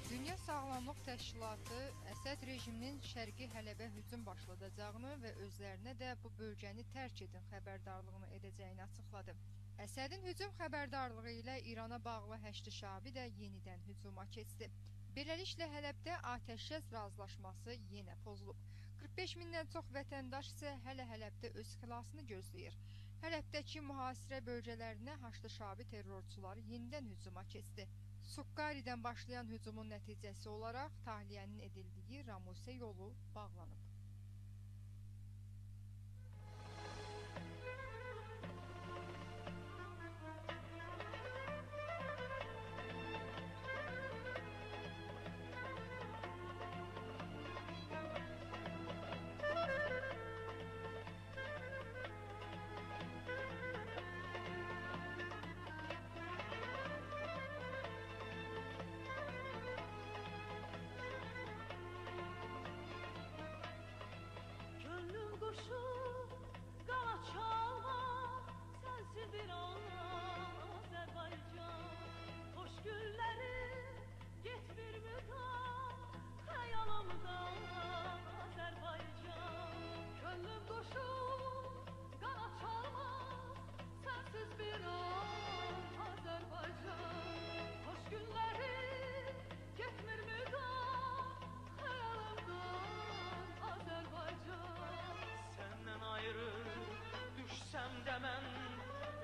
Speaker 4: Dünya Sağlamlıq Təşkilatı Əsəd rejiminin Şərqi Hələbə hücum başladacağını və özlərinə də bu bölgəni tərk edin xəbərdarlığını edəcəyini açıqladı. Əsədin hücum xəbərdarlığı ilə İrana bağlı Həşdi şabi də yenidən hücuma keçdi. Beləliklə Hələbdə atəşkəs razılaşması yenə pozulub. 45 mindən çox vətəndaş isə hələ Hələbdə öz xilasını gözləyir. Hələbdəki mühasirə bölgələrinə Həşdi şabi terrorçuları yenidən hücuma keçdi. Sukkaridən başlayan hücumun nəticəsi olaraq tahliyənin edildiyi Ramusə yolu bağlanıb.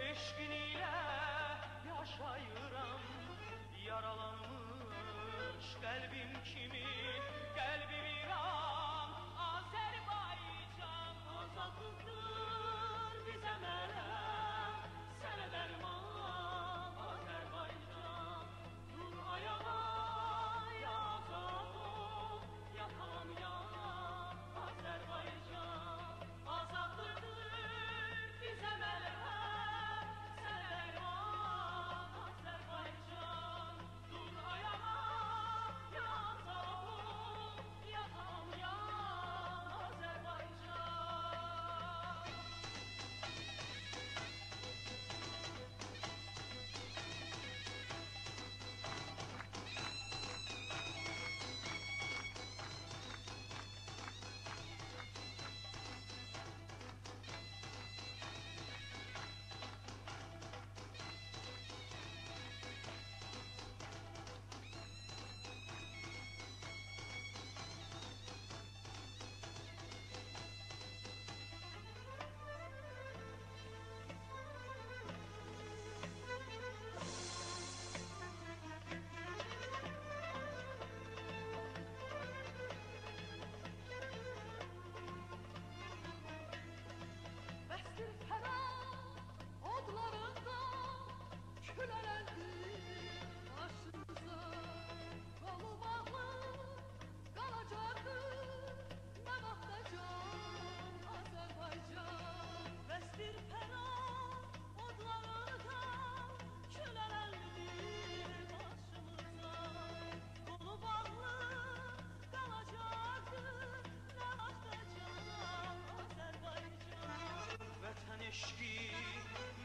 Speaker 2: Eşqin ilə yaşayıram, yaralanmış qəlbim kimi, qəlbim İran, Azərbaycan. Azadlıqdır bizə mələm, sənə dərman, Azərbaycan. Dur ayağa, ya azad ol, ya tamam ya, Azərbaycan. Azadlıqdır bizə mələm,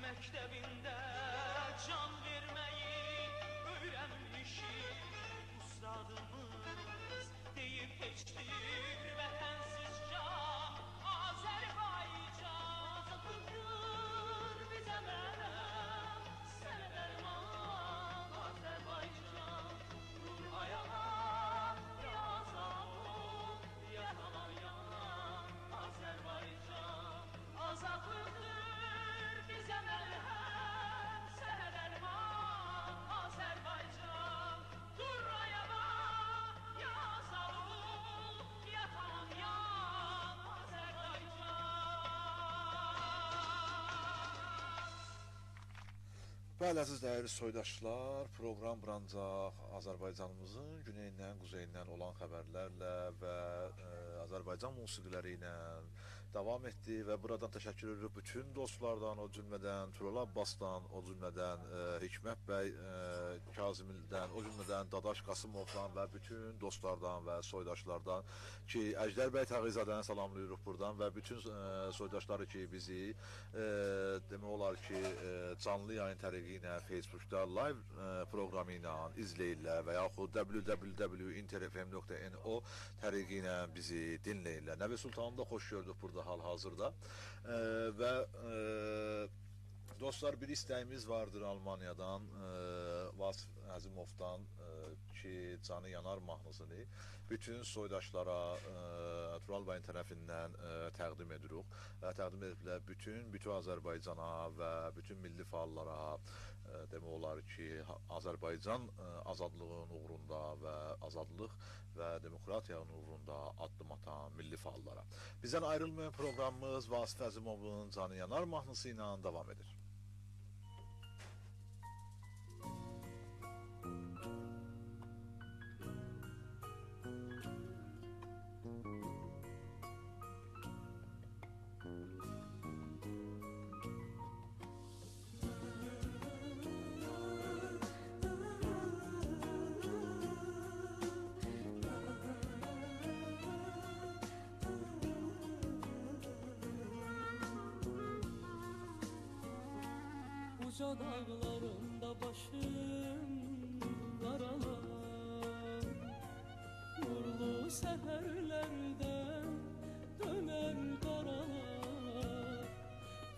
Speaker 2: məktəbində can verməyi öyrənmişik. Ustadımız deyib keçdir vətənsiz can, Azərbaycan. Azadlıqdır bizə mələm, sənə dərman, Azərbaycan. Dur ayağa, ya azad ol, ya tamam ya, Azərbaycan. Azadlıqdır bizə məlhəm, sənə dərman, Azərbaycan. Dur ayağa, ya azad ol, ya tamam ya, Azərbaycan.
Speaker 1: Bəli, əziz dəyərli soydaşlar, proqram ancaq Azərbaycanımızın güneyindən, quzeyindən olan xəbərlərlə və Azərbaycan musiqiləri ilə, davam etdi və buradan təşəkkür edirik bütün dostlardan, o cümlədən Tural Abbasdan, o cümlədən Hikmət bəy Kazimildən, o cümlədən Dadaş Qasımovdan və bütün dostlardan və soydaşlardan ki, Əjdər bəy Təğizadəni salamlayırıq buradan və bütün soydaşları ki, bizi demək olar ki, canlı yayın təriqi ilə Facebookda live proqramı ilə izləyirlər və yaxud www.interfm.no təriqi ilə bizi dinləyirlər. Nəbi Sultanı da xoş gördük burada hal-hazırda və dostlar, bir istəyimiz vardır Almaniyadan, Vasif Əzimovdan ki, Canı Yanar mahnısını bütün soydaşlara Tural bəyin tərəfindən təqdim edirik və təqdim ediblər bütün Azərbaycana və bütün milli fəallara, demək olar ki, Azərbaycan azadlığının uğrunda və azadlıq və demokratiyanın uğrunda addım atan milli fəallara. Bizdən ayrılmayan proqramımız Vasif Əzimovun Canı Yanar mahnısı ilə davam edir.
Speaker 2: Uca dağlarında başım daralar, nurlu seherlerden döner karalar.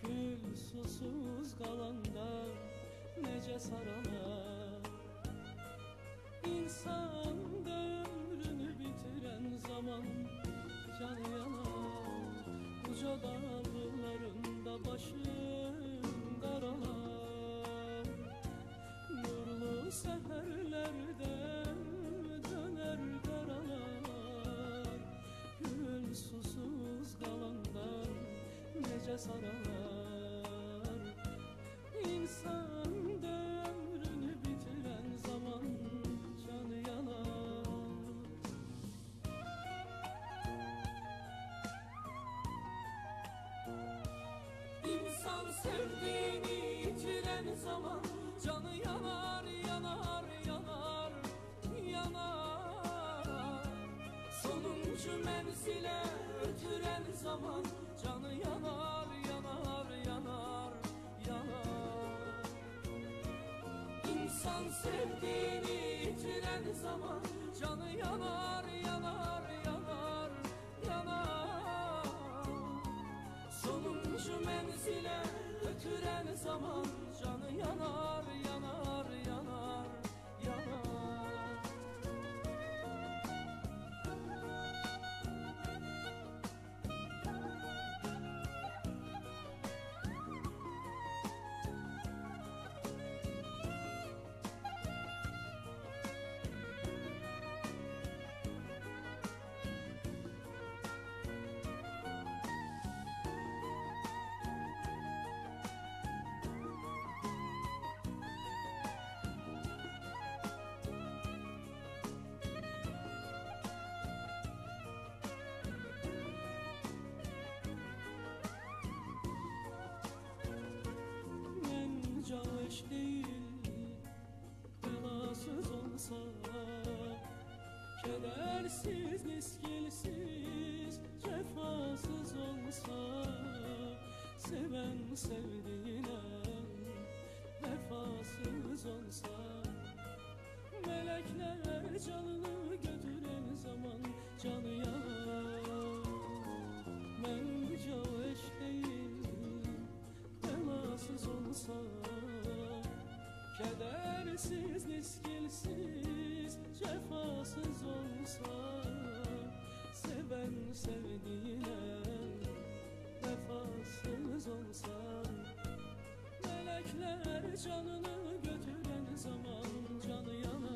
Speaker 2: Gül susuz kalanda nece saralar. İnsan ömrünü bitiren zaman canı yanar. Uca dağlarında başım karalar, nurlu seherlerden döner karalar. Gül susuz kalandan nece saralar. İnsan ömrünü bitiren zaman canı yanar. İnsan sevdiğini yitiren zaman canı yanar, yanar, yanar, yanar. Sonuncu menzile ötüren zaman canı yanar, yanar, yanar, yanar. İnsan sevdiğini yitiren zaman canı yanar, yanar, yanar, yanar. Sonuncu menzile ötüren zaman canı yanar, yanar, yanar, yanar. Caveş değil, belasız olsa, kedersiz, miskilsiz, cefasız olsa, seven sevdiğine vefasız olsa, melekler canını götüren zaman canı yanar. Men caveş değil, belasız olsa, kedersiz, miskilsiz, cefasız olsa, seven sevdiğine vefasız olsa, melekler canını götüren zaman canı yanar.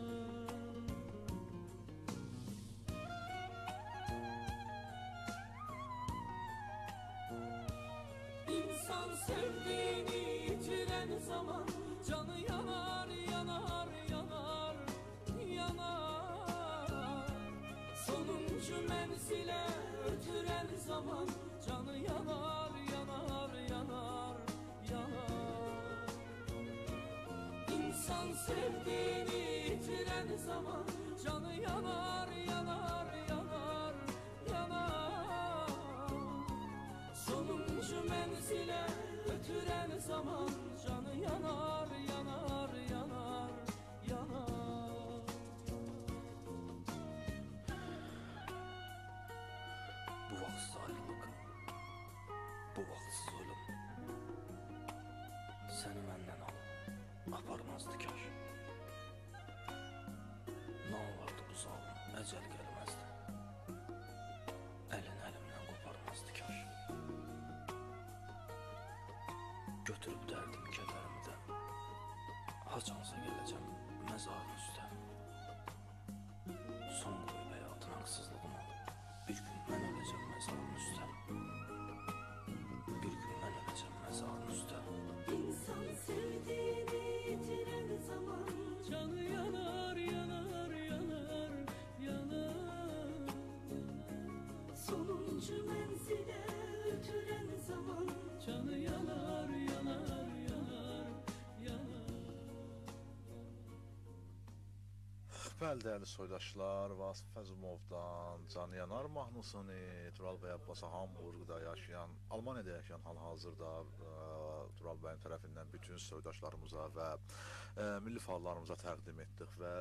Speaker 2: İnsan sevdiğini yitiren zaman canı yanar, yanar, yanar, yanar. Sonuncu menzile ötüren zaman canı canı yanar, yanar, yanar, yanar. İnsan sevdiğini yitiren zaman canı yanar, yanar, yanar, yanar. Sonuncu menzile götüren zaman canı yanar, yanar, yanar, yanar.
Speaker 8: Bu vaxtsız ayrılıq, bu vaxtsız ölüm səni məndən alıb aparmazdı kaş. Nə olardı bu zalım, əcəl gəlməzdi. Əlin əlimdən qoparmazdı kaş. Götürüb dərdimi, kədərimi də haçansa gələcəm məzarın üstə. Son qoyub həyatın haqsızlığına bir gün mən öləcəm məzarın üstə. Bir gün mən öləcəm məzarın üstə.
Speaker 7: İnsan sevdiğini yitiren zaman
Speaker 2: Canı yanar, yanar, yanar, yanar.
Speaker 7: sonuncu menzile götüren zaman
Speaker 2: Canı yanar, yanar, yanar, yanar.
Speaker 1: Bəli, dəyərli soydaşlar, Vasif Fəzumovdan Canı Yanar mahnısını Tural bəy Abbasa Hamburqda yaşayan, Almaniyada yaşayan hal-hazırda Tural bəyin tərəfindən bütün soydaşlarımıza və milli fəallarımıza təqdim etdik və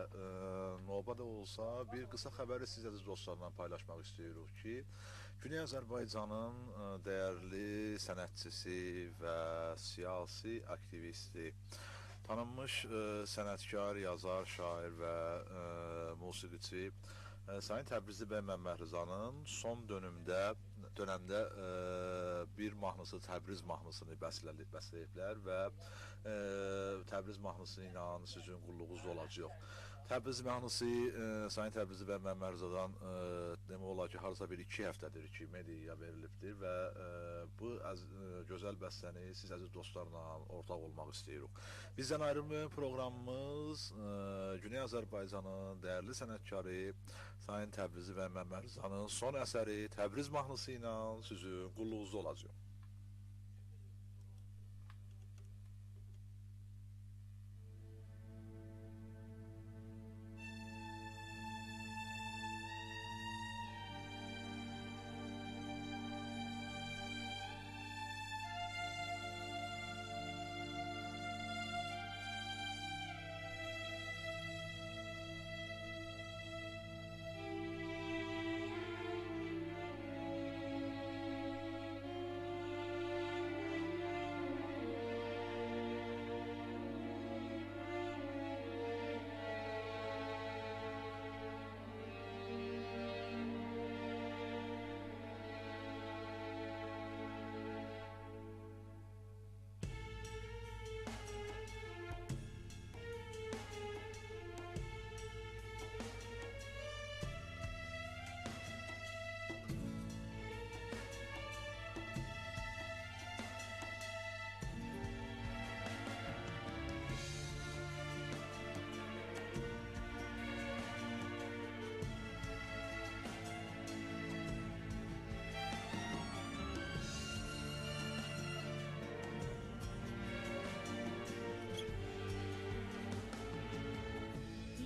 Speaker 1: növbədə olsa bir qısa xəbəri siz əziz dostlarla paylaşmaq istəyirik ki, Güney Azərbaycanın dəyərli sənətçisi və siyasi aktivisti, tanınmış sənətkar, yazar, şair və musiqiçi Sayın Təbrizi bəy Məmmədrızanın son dönəmdə bir mahnısı, Təbriz mahnısını bəsləyiblər və Təbriz mahnısı ilə sizin qulluğunuz olacaq. Təbriz mahnısı Sayın Təbrizi bəy Məmmədrızadan demək olar ki, harasa bir 2 həftədir ki, mediaya verilibdir və bu gözəl bəstəni siz əziz dostlarla ortaq olmaq istəyirik. Bizdən ayrılmayan proqramımız Güney Azərbaycanın dəyərli sənətkarı Sayın Təbrizi bəy Məmmədrızanın son əsəri Təbriz mahnısı ilə sizin qulluğunuzda olacaq.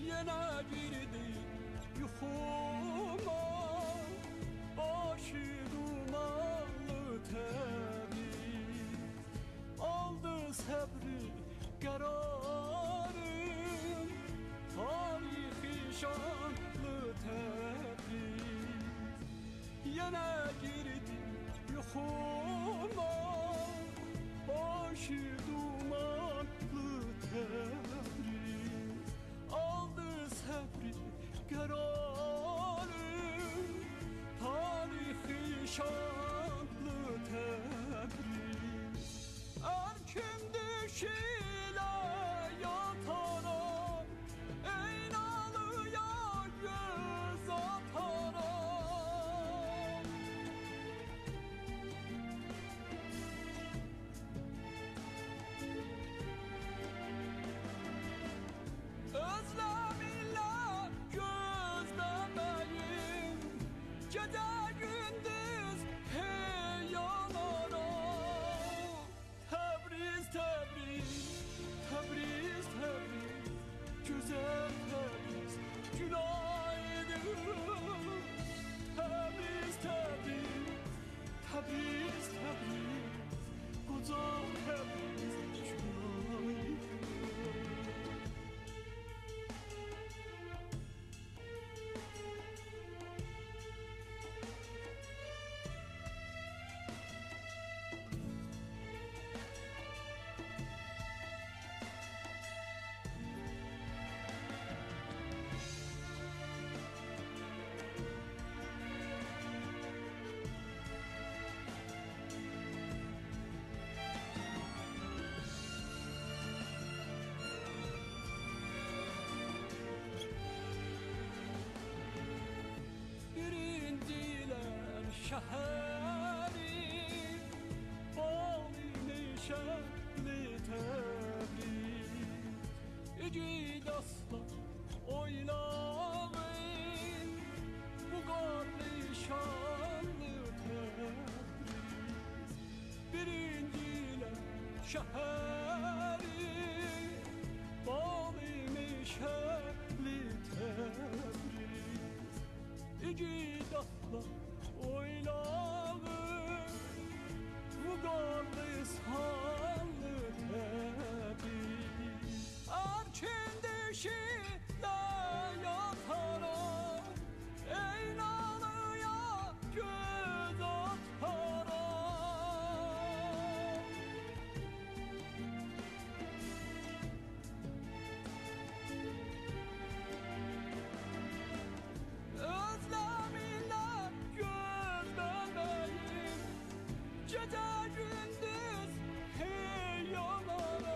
Speaker 2: Yine girdi yuhuma, başı dumanlı tebriz. Aldı sabri kararım, tarihi şanlı tebriz. Yine girdi yuhuma, başı dumanlı tebriz. Aldı sabri kararım, tarihi şanlı tebriz. Erkim düşüyle yatana, eynalıya göz atana. Özleminle gözlemeyin, gece gündüz hey ya şəhərim Bali neşəli Təbriz İgid aslan oynağın Bu qarlı şanlı Təbriz Birincilər şəhəri Bali neşəli Təbriz İgid aslan oynağın Bu qarlı şanlı Təbriz Erkin dişilə yataram Eynalıya göz ataram Özləminlə göz bəbəyim Gecə gündüz hey yanaram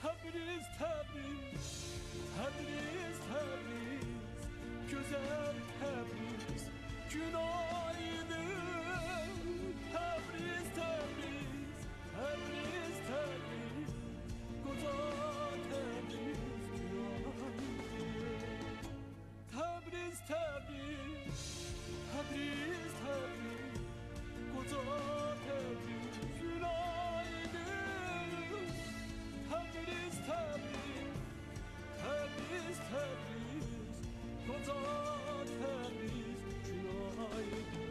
Speaker 2: Təbriz, Təbriz, Təbriz, Təbriz Gözəl Təbriz, günaydın Təbriz, Təbriz, Təbriz, Təbriz Qoca Təbriz, günaydın Təbriz, Təbriz, Təbriz, Təbriz Qoca Təbriz, günaydın Təbriz, Təbriz, Təbriz, Təbriz Qoca Təbriz, günaydın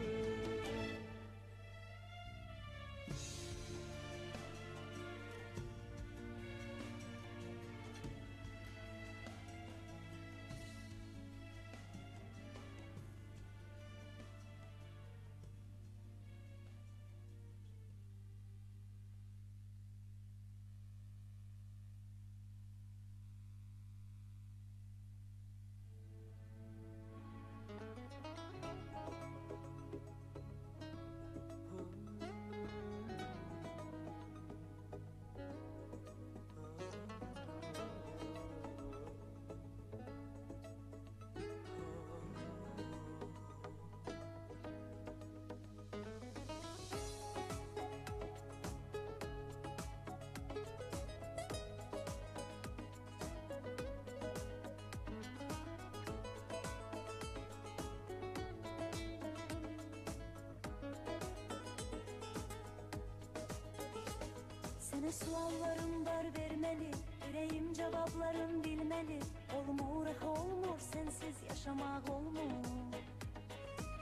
Speaker 7: Sənə suallarım var verməli Ürəyim cavablarım bilməli Olmur, olmur, sənsiz yaşamaq olmur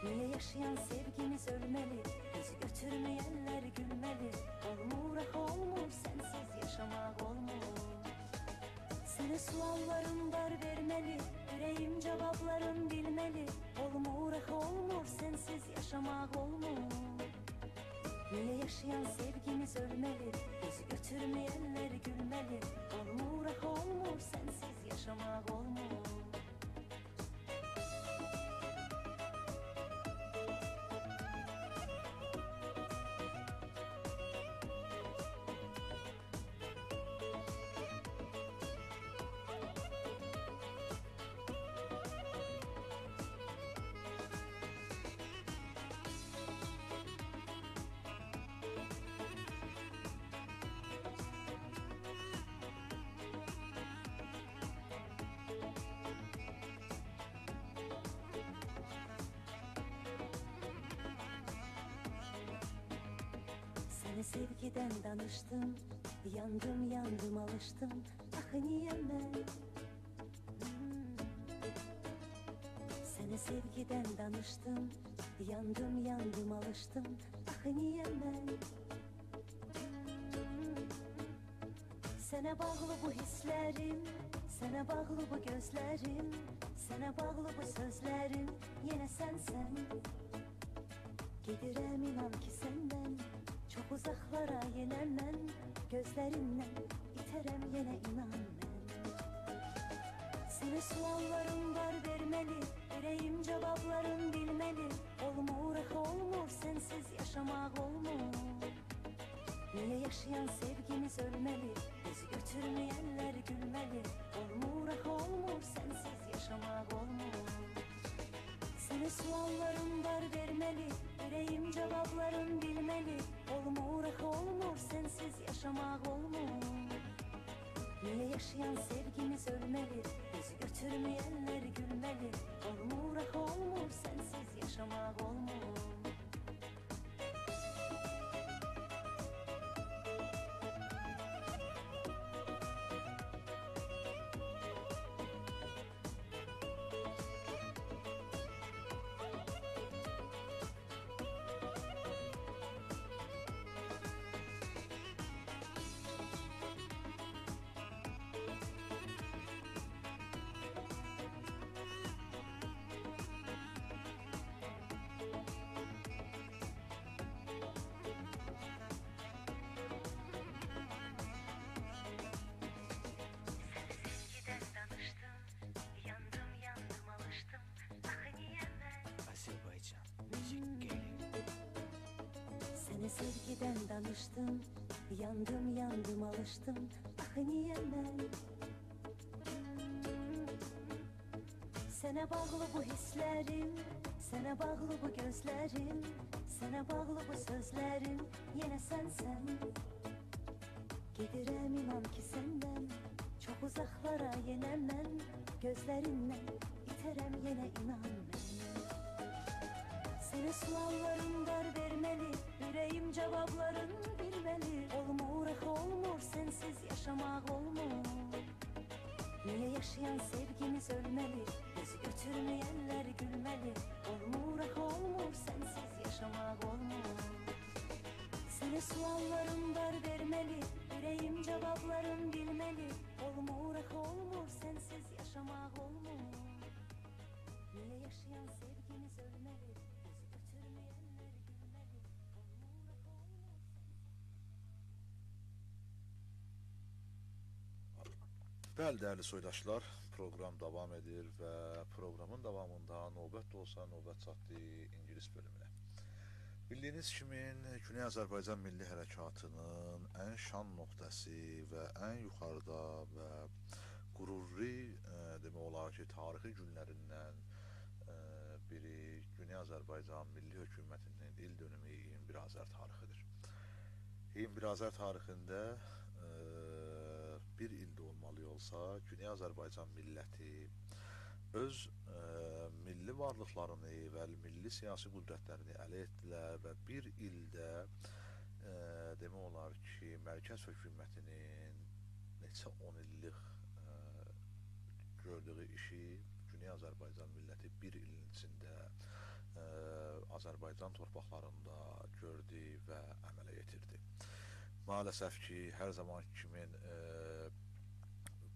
Speaker 7: Niyə yaşayan sevgimiz ölməli Bizi götürməyənlər gülməli Olmur, olmur, sənsiz yaşamaq olmur Sənə suallarım var verməli Ürəyim cavablarım bilməli Olmur, olmur, sənsiz yaşamaq olmur Niyə yaşayan sevgimiz ölməli Bizi götürməyənlər gülməli Olmur, olmur, sənsiz yaşamaq olmur Sənə sevgidən danışdım Yandım, yandım, alışdım Axı niyə mən Sənə sevgidən danışdım Yandım, yandım, alışdım Axı niyə mən Sənə bağlı bu hisslərim Sənə bağlı bu gözlərim Sənə bağlı bu sözlərim Yenə sənsən Gedirəm inan ki səndən Çox uzaqlara yenə mən Gözlərindən itərəm yenə inan mən Sənə suallarım var verməli Ürəyim cavablarım bilməli Olmur, olmur, sənsiz yaşamaq olmur Niyə yaşayan sevgimiz ölməli Bizi götürməyənlər gülməli Olmur, olmur, sənsiz yaşamaq olmur Seni suallarım var vermeli, yüreğim cevapların bilmeli. Olmur ah olmur, sensiz yaşamak olmur. Niye yaşayan sevgimiz ölmeli, bizi götürmeyenler gülmeli. Olmur ah olmur, sensiz yaşamak olmur.
Speaker 8: Azerbaycan Music Game.
Speaker 7: Seni sevgiden danıştım, yandım yandım alıştım. Ah niye ben? Sene bağlı bu hislerim, sene bağlı bu gözlerim, sene bağlı bu sözlerim, yine sen. Gidirem inan ki senden, çok uzaklara yenemem. Gözlerinle iterem yine inan ben. Seni suallarım dar vermeli, yüreğim cevapların bilmeli. Olmur ah olmur, sensiz yaşamak olmur. Niye yaşayan sevgimiz ölmeli, bizi götürmeyenler gülmeli. Olmur ah olmur, sensiz yaşamak olmur. Seni suallarım dar vermeli, yüreğim cevapların bilmeli. Olmur ah olmur, sensiz yaşamak olmur. Niye yaşayan sevgimiz ölmeli, bizi götürmeyenler gülmeli. Olmur ah olmur,
Speaker 1: Bəli, dəyərli soydaşlar, proqram davam edir və proqramın davamında növbət də olsa növbət çatdı ingilis bölümünə. Bildiyiniz kimi Güney Azərbaycan Milli Hərəkatının ən şan nöqtəsi və ən yuxarıda və qürurlu demək olar ki, tarixi günlərindən biri Güney Azərbaycan Milli Hökumətinin il dönümü 21 Azər tarixidir. 21 Azər tarixində bir ildə olmalı olsa, Güney Azərbaycan milləti öz milli varlıqlarını və milli siyasi qüdrətlərini ələ etdilər və bir ildə demək olar ki, mərkəz hökumətinin neçə 10 illik gördüyü işi Güney Azərbaycan milləti bir ilin içində Azərbaycan torpaqlarında gördü və əmələ yetirdi. Maalesef ki, hər zaman kimin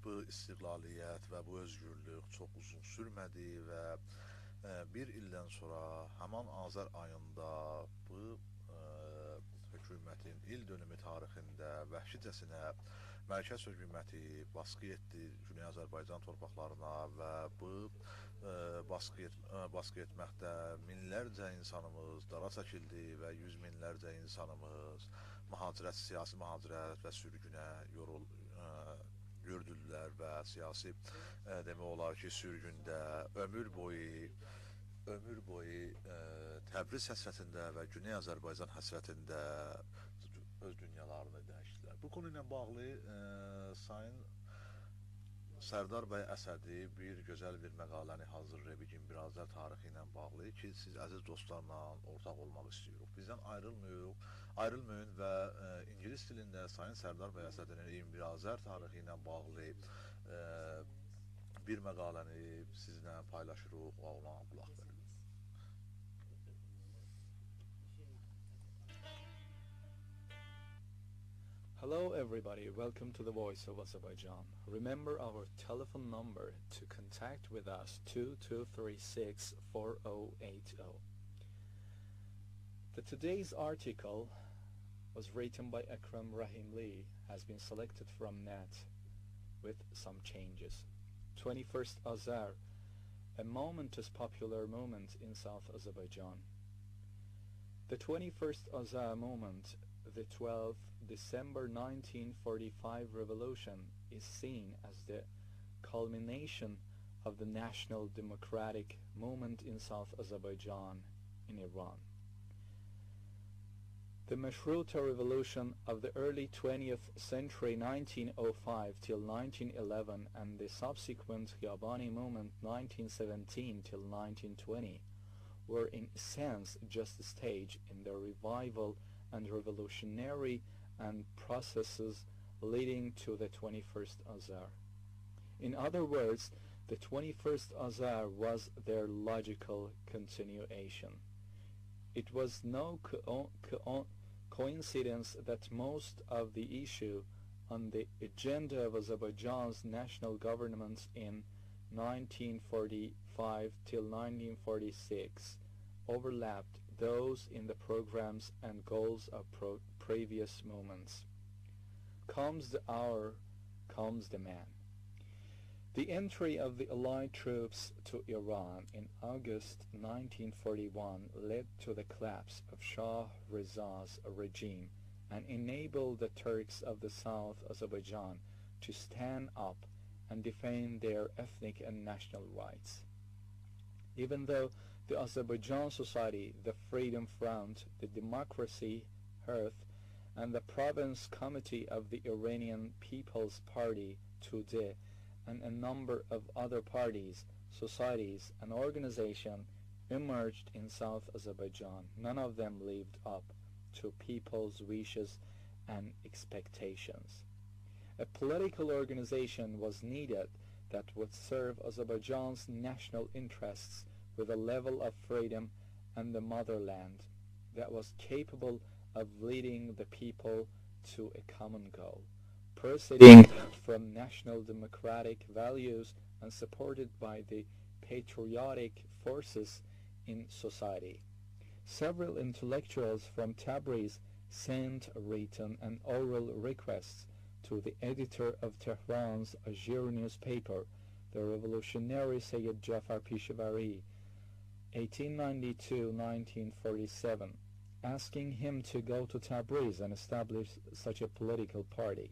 Speaker 1: bu istiqlaliyyət və bu özgürlük çox uzun sürmədi və bir ildən sonra həman Azər ayında bu hökumətin il dönümü tarixində vəhşicəsinə mərkəz hökuməti baskı etdi Güney Azərbaycan torpaqlarına və bu baskı etməkdə minlərcə insanımız dara çəkildi və yüz minlərcə insanımız siyasi mühacirət və sürgünə gördülər və siyasi demək olar ki, sürgündə ömür boyu Təbriz həsrətində və Güney Azərbaycan həsrətində öz dünyalarını dəyişdilər. Bu konu ilə bağlı Sayın Sərdar bəy Əsədi bir gözəl bir məqaləni hazırlayıb 21 Azər tarixi ilə bağlı ki, siz əziz dostlarla ortaq olmaq istəyirik. Bizdən ayrılmayın və ingilis dilində Sayın Sərdar bəy Əsədinin 21 Azər tarixi ilə bağlı bir məqaləni sizlə paylaşırıq və ona qulaq verin.
Speaker 9: Hello everybody, welcome to the Voice of Azerbaijan. Remember our telephone number to contact with us 2236 4080. Today's article was written by Akram Rahim Lee, has been selected from net with some changes. 21st Azar, a momentous popular moment in South Azerbaijan. The 21st Azar moment, the 12th December 1945 revolution, is seen as the culmination of the National Democratic Movement in South Azerbaijan in Iran. The Mashruta Revolution of the early 20th century 1905 till 1911 and the subsequent Khiyabani movement 1917 till 1920 were in a sense just a stage in the revival and revolutionary and processes leading to the 21st Azar. In other words, the 21st Azar was their logical continuation. It was no coincidence that most of the issue on the agenda of Azerbaijan's national government in 1945 till 1946 overlapped those in the programs and goals of previous movements. Comes the hour, comes the man. The entry of the Allied troops to Iran in August 1941 led to the collapse of Shah Reza's regime and enabled the Turks of the South Azerbaijan to stand up and defend their ethnic and national rights. Even though the Azerbaijan Society, the Freedom Front, the Democracy Hearth, and the Province Committee of the Iranian People's Party, Tudeh, and a number of other parties, societies, and organizations emerged in South Azerbaijan, none of them lived up to people's wishes and expectations. A political organization was needed that would serve Azerbaijan's national interests with a level of freedom and the motherland that was capable of leading the people to a common goal, proceeding from national democratic values and supported by the patriotic forces in society. Several intellectuals from Tabriz sent written and oral requests to the editor of Tehran's Azir newspaper, the revolutionary Sayyid Jafar Peshawari, 1892-1947, asking him to go to Tabriz and establish such a political party.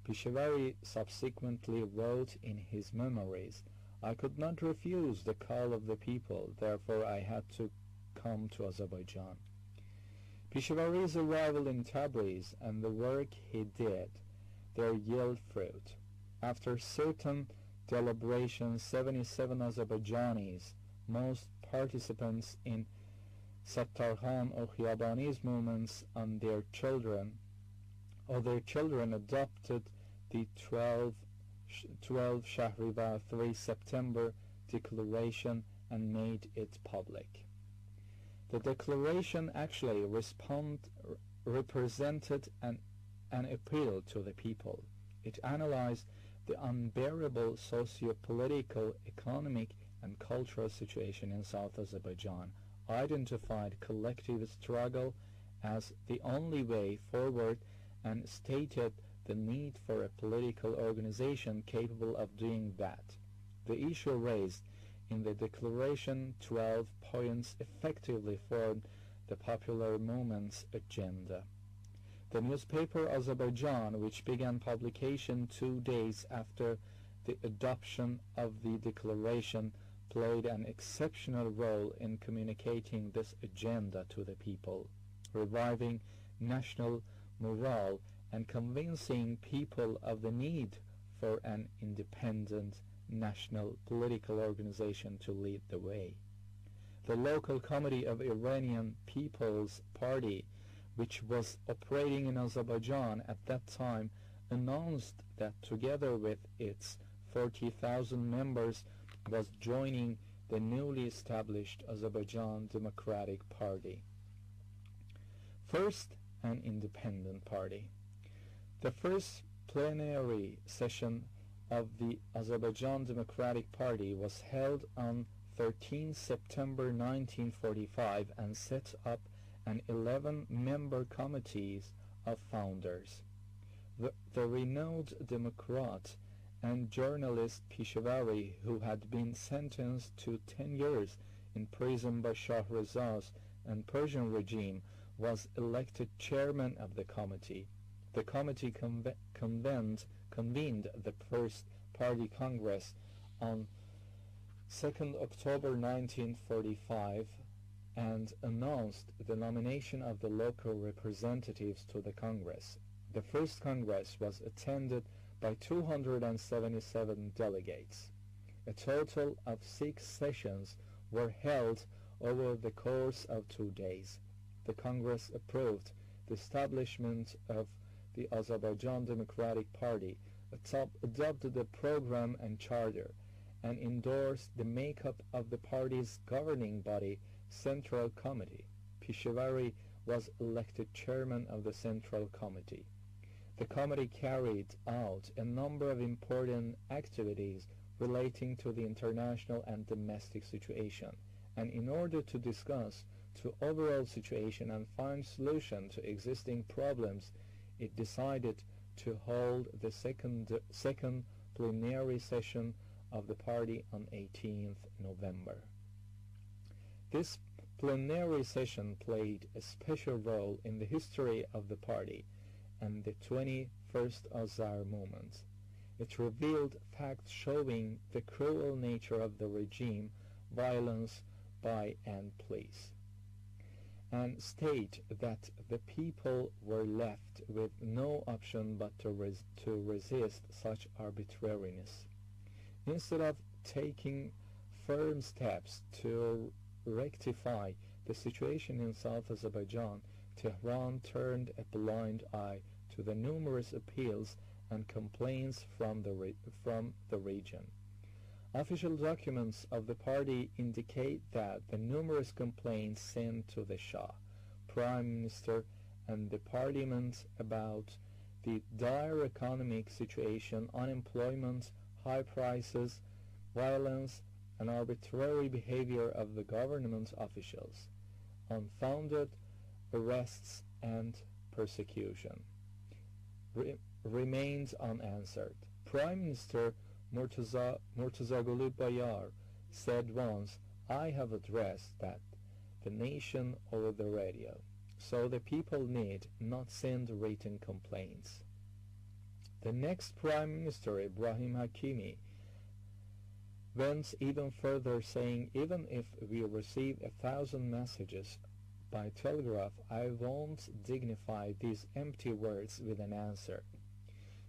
Speaker 9: Peshawari subsequently wrote in his memories, "I could not refuse the call of the people, therefore I had to come to Azerbaijan." Peshawari's arrival in Tabriz and the work he did there yield fruit. After certain deliberations, 77 Azerbaijanis, most participants in Sattarkhan or Khiyabani's movements and their children adopted the 12 Shahrivar 3 September declaration and made it public. The declaration actually represented an appeal to the people. It analyzed the unbearable socio-political, economic, and cultural situation in South Azerbaijan, identified collective struggle as the only way forward, and stated the need for a political organization capable of doing that. The issue raised in the declaration, 12 points, effectively formed the popular movement's agenda. The newspaper Azarbaycan, which began publication 2 days after the adoption of the declaration, played an exceptional role in communicating this agenda to the people, reviving national morale and convincing people of the need for an independent national political organization to lead the way. The local committee of Iranian People's Party, which was operating in Azerbaijan at that time, announced that together with its 40,000 members was joining the newly established Azerbaijan Democratic Party. First, an independent party. The first plenary session of the Azerbaijan Democratic Party was held on 13 September 1945 and set up an 11-member committees of founders. The renowned Democrat and journalist Peshawari, who had been sentenced to 10 years in prison by Shah Reza's and Persian regime, was elected chairman of the committee. The committee convened the first party congress on 2nd October 1945, and announced the nomination of the local representatives to the Congress. The first Congress was attended by 277 delegates. A total of 6 sessions were held over the course of 2 days. The Congress approved the establishment of the Azerbaijani Democratic Party, adopted the program and charter, and endorsed the makeup of the party's governing body, Central Committee. Pishewari was elected chairman of the Central Committee. The committee carried out a number of important activities relating to the international and domestic situation, and in order to discuss the overall situation and find solution to existing problems, it decided to hold the second plenary session of the party on 18th November. This plenary session played a special role in the history of the party and the 21st Azar movement. It revealed facts showing the cruel nature of the regime, violence by and police, and state that the people were left with no option but to resist such arbitrariness. Instead of taking firm steps to rectify the situation in South Azerbaijan, Tehran turned a blind eye to the numerous appeals and complaints from the region. Official documents of the party indicate that the numerous complaints sent to the Shah, Prime Minister, and the Parliament about the dire economic situation, unemployment, high prices, violence, and arbitrary behavior of the government officials, unfounded arrests and persecution, remains unanswered. Prime Minister Murtazagulu Bayar said once, "I have addressed the nation over the radio, so the people need not send written complaints." The next Prime Minister, Ibrahim Hakimi, went even further, saying, "Even if we receive 1,000 messages by telegraph, I won't dignify these empty words with an answer."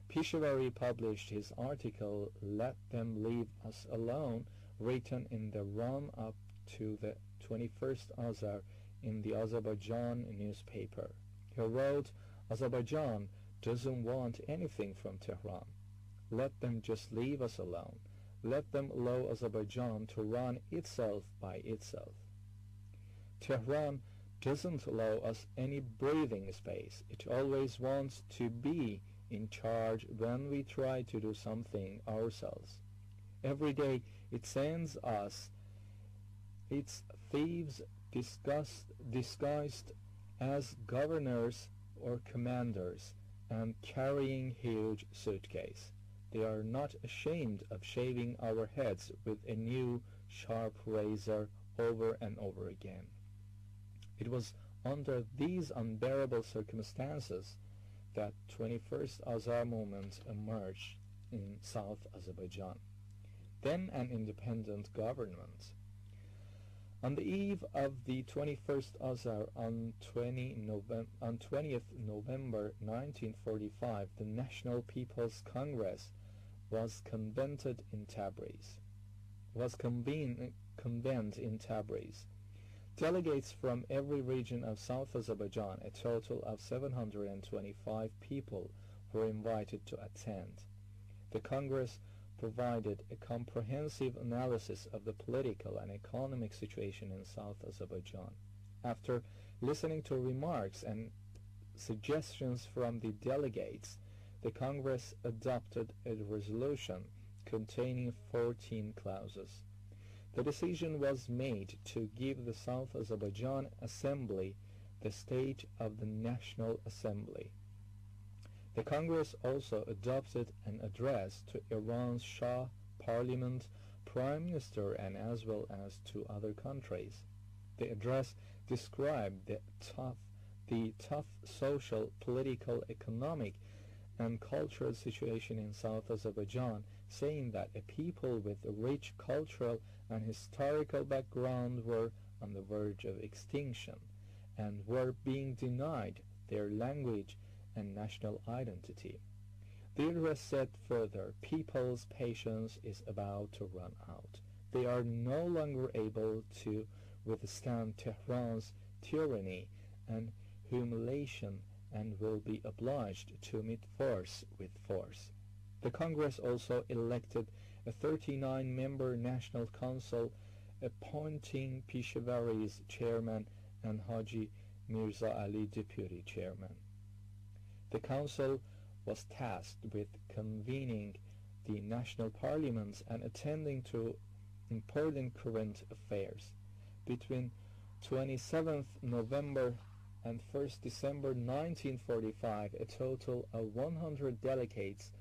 Speaker 9: Pishewari published his article, "Let Them Leave Us Alone," written in the run-up to the 21st Azar in the Azerbaijani newspaper. He wrote, "Azerbaijan doesn't want anything from Tehran. Let them just leave us alone. Let them allow Azerbaijan to run itself by itself. Tehran doesn't allow us any breathing space. It always wants to be in charge when we try to do something ourselves. Every day it sends us its thieves disguised as governors or commanders and carrying huge suitcase. They are not ashamed of shaving our heads with a new sharp razor over and over again." It was under these unbearable circumstances that 21st Azar movement emerged in South Azerbaijan, then an independent government. On the eve of the 21st Azar on 20th November 1945, the National People's Congress was convened in Tabriz. Delegates from every region of South Azerbaijan, a total of 725 people, were invited to attend. The Congress provided a comprehensive analysis of the political and economic situation in South Azerbaijan. After listening to remarks and suggestions from the delegates, the Congress adopted a resolution containing 14 clauses. The decision was made to give the South Azerbaijan Assembly the state of the National Assembly. The Congress also adopted an address to Iran's Shah, Parliament, Prime Minister, and as well as to other countries. The address described the tough social, political, economic, and cultural situation in South Azerbaijan, saying that a people with a rich cultural and historical background were on the verge of extinction and were being denied their language and national identity. Deirdre said further, people's patience is about to run out. They are no longer able to withstand Tehran's tyranny and humiliation and will be obliged to meet force with force. The Congress also elected a 39-member National Council, appointing Peshawari's chairman and Haji Mirza Ali deputy chairman. The council was tasked with convening the national parliaments and attending to important current affairs. Between 27th November and 1st December 1945, a total of 100 delegates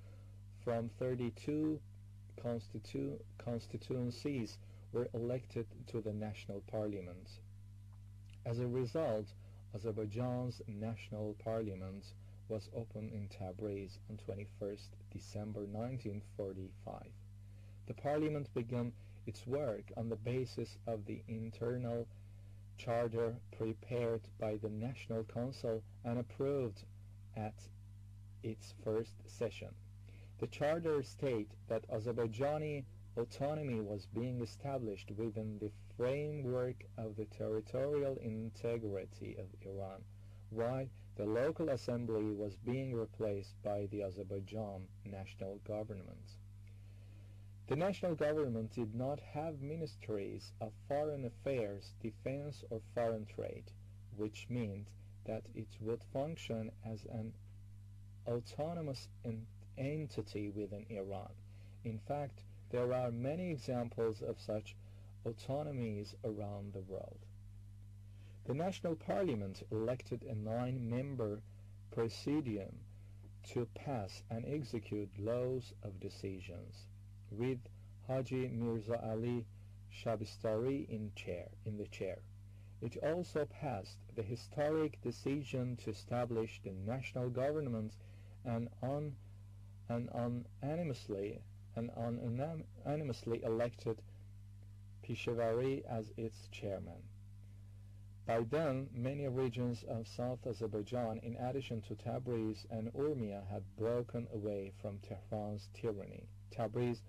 Speaker 9: from 32 constituencies were elected to the national parliament. As a result, Azerbaijan's national parliament was opened in Tabriz on 21st December 1945. The parliament began its work on the basis of the internal charter prepared by the National Council and approved at its first session. The charter stated that Azerbaijani autonomy was being established within the framework of the territorial integrity of Iran, while the local assembly was being replaced by the Azerbaijan national government. The national government did not have ministries of foreign affairs, defense, or foreign trade, which meant that it would function as an autonomous entity within Iran. In fact, there are many examples of such autonomies around the world. The National Parliament elected a 9-member presidium to pass and execute laws of decisions, with Haji Mirza Ali Shabistari in the chair. It also passed the historic decision to establish the national government and unanimously elected Peshawari as its chairman. By then, many regions of South Azerbaijan, in addition to Tabriz and Urmia, had broken away from Tehran's tyranny. Tabriz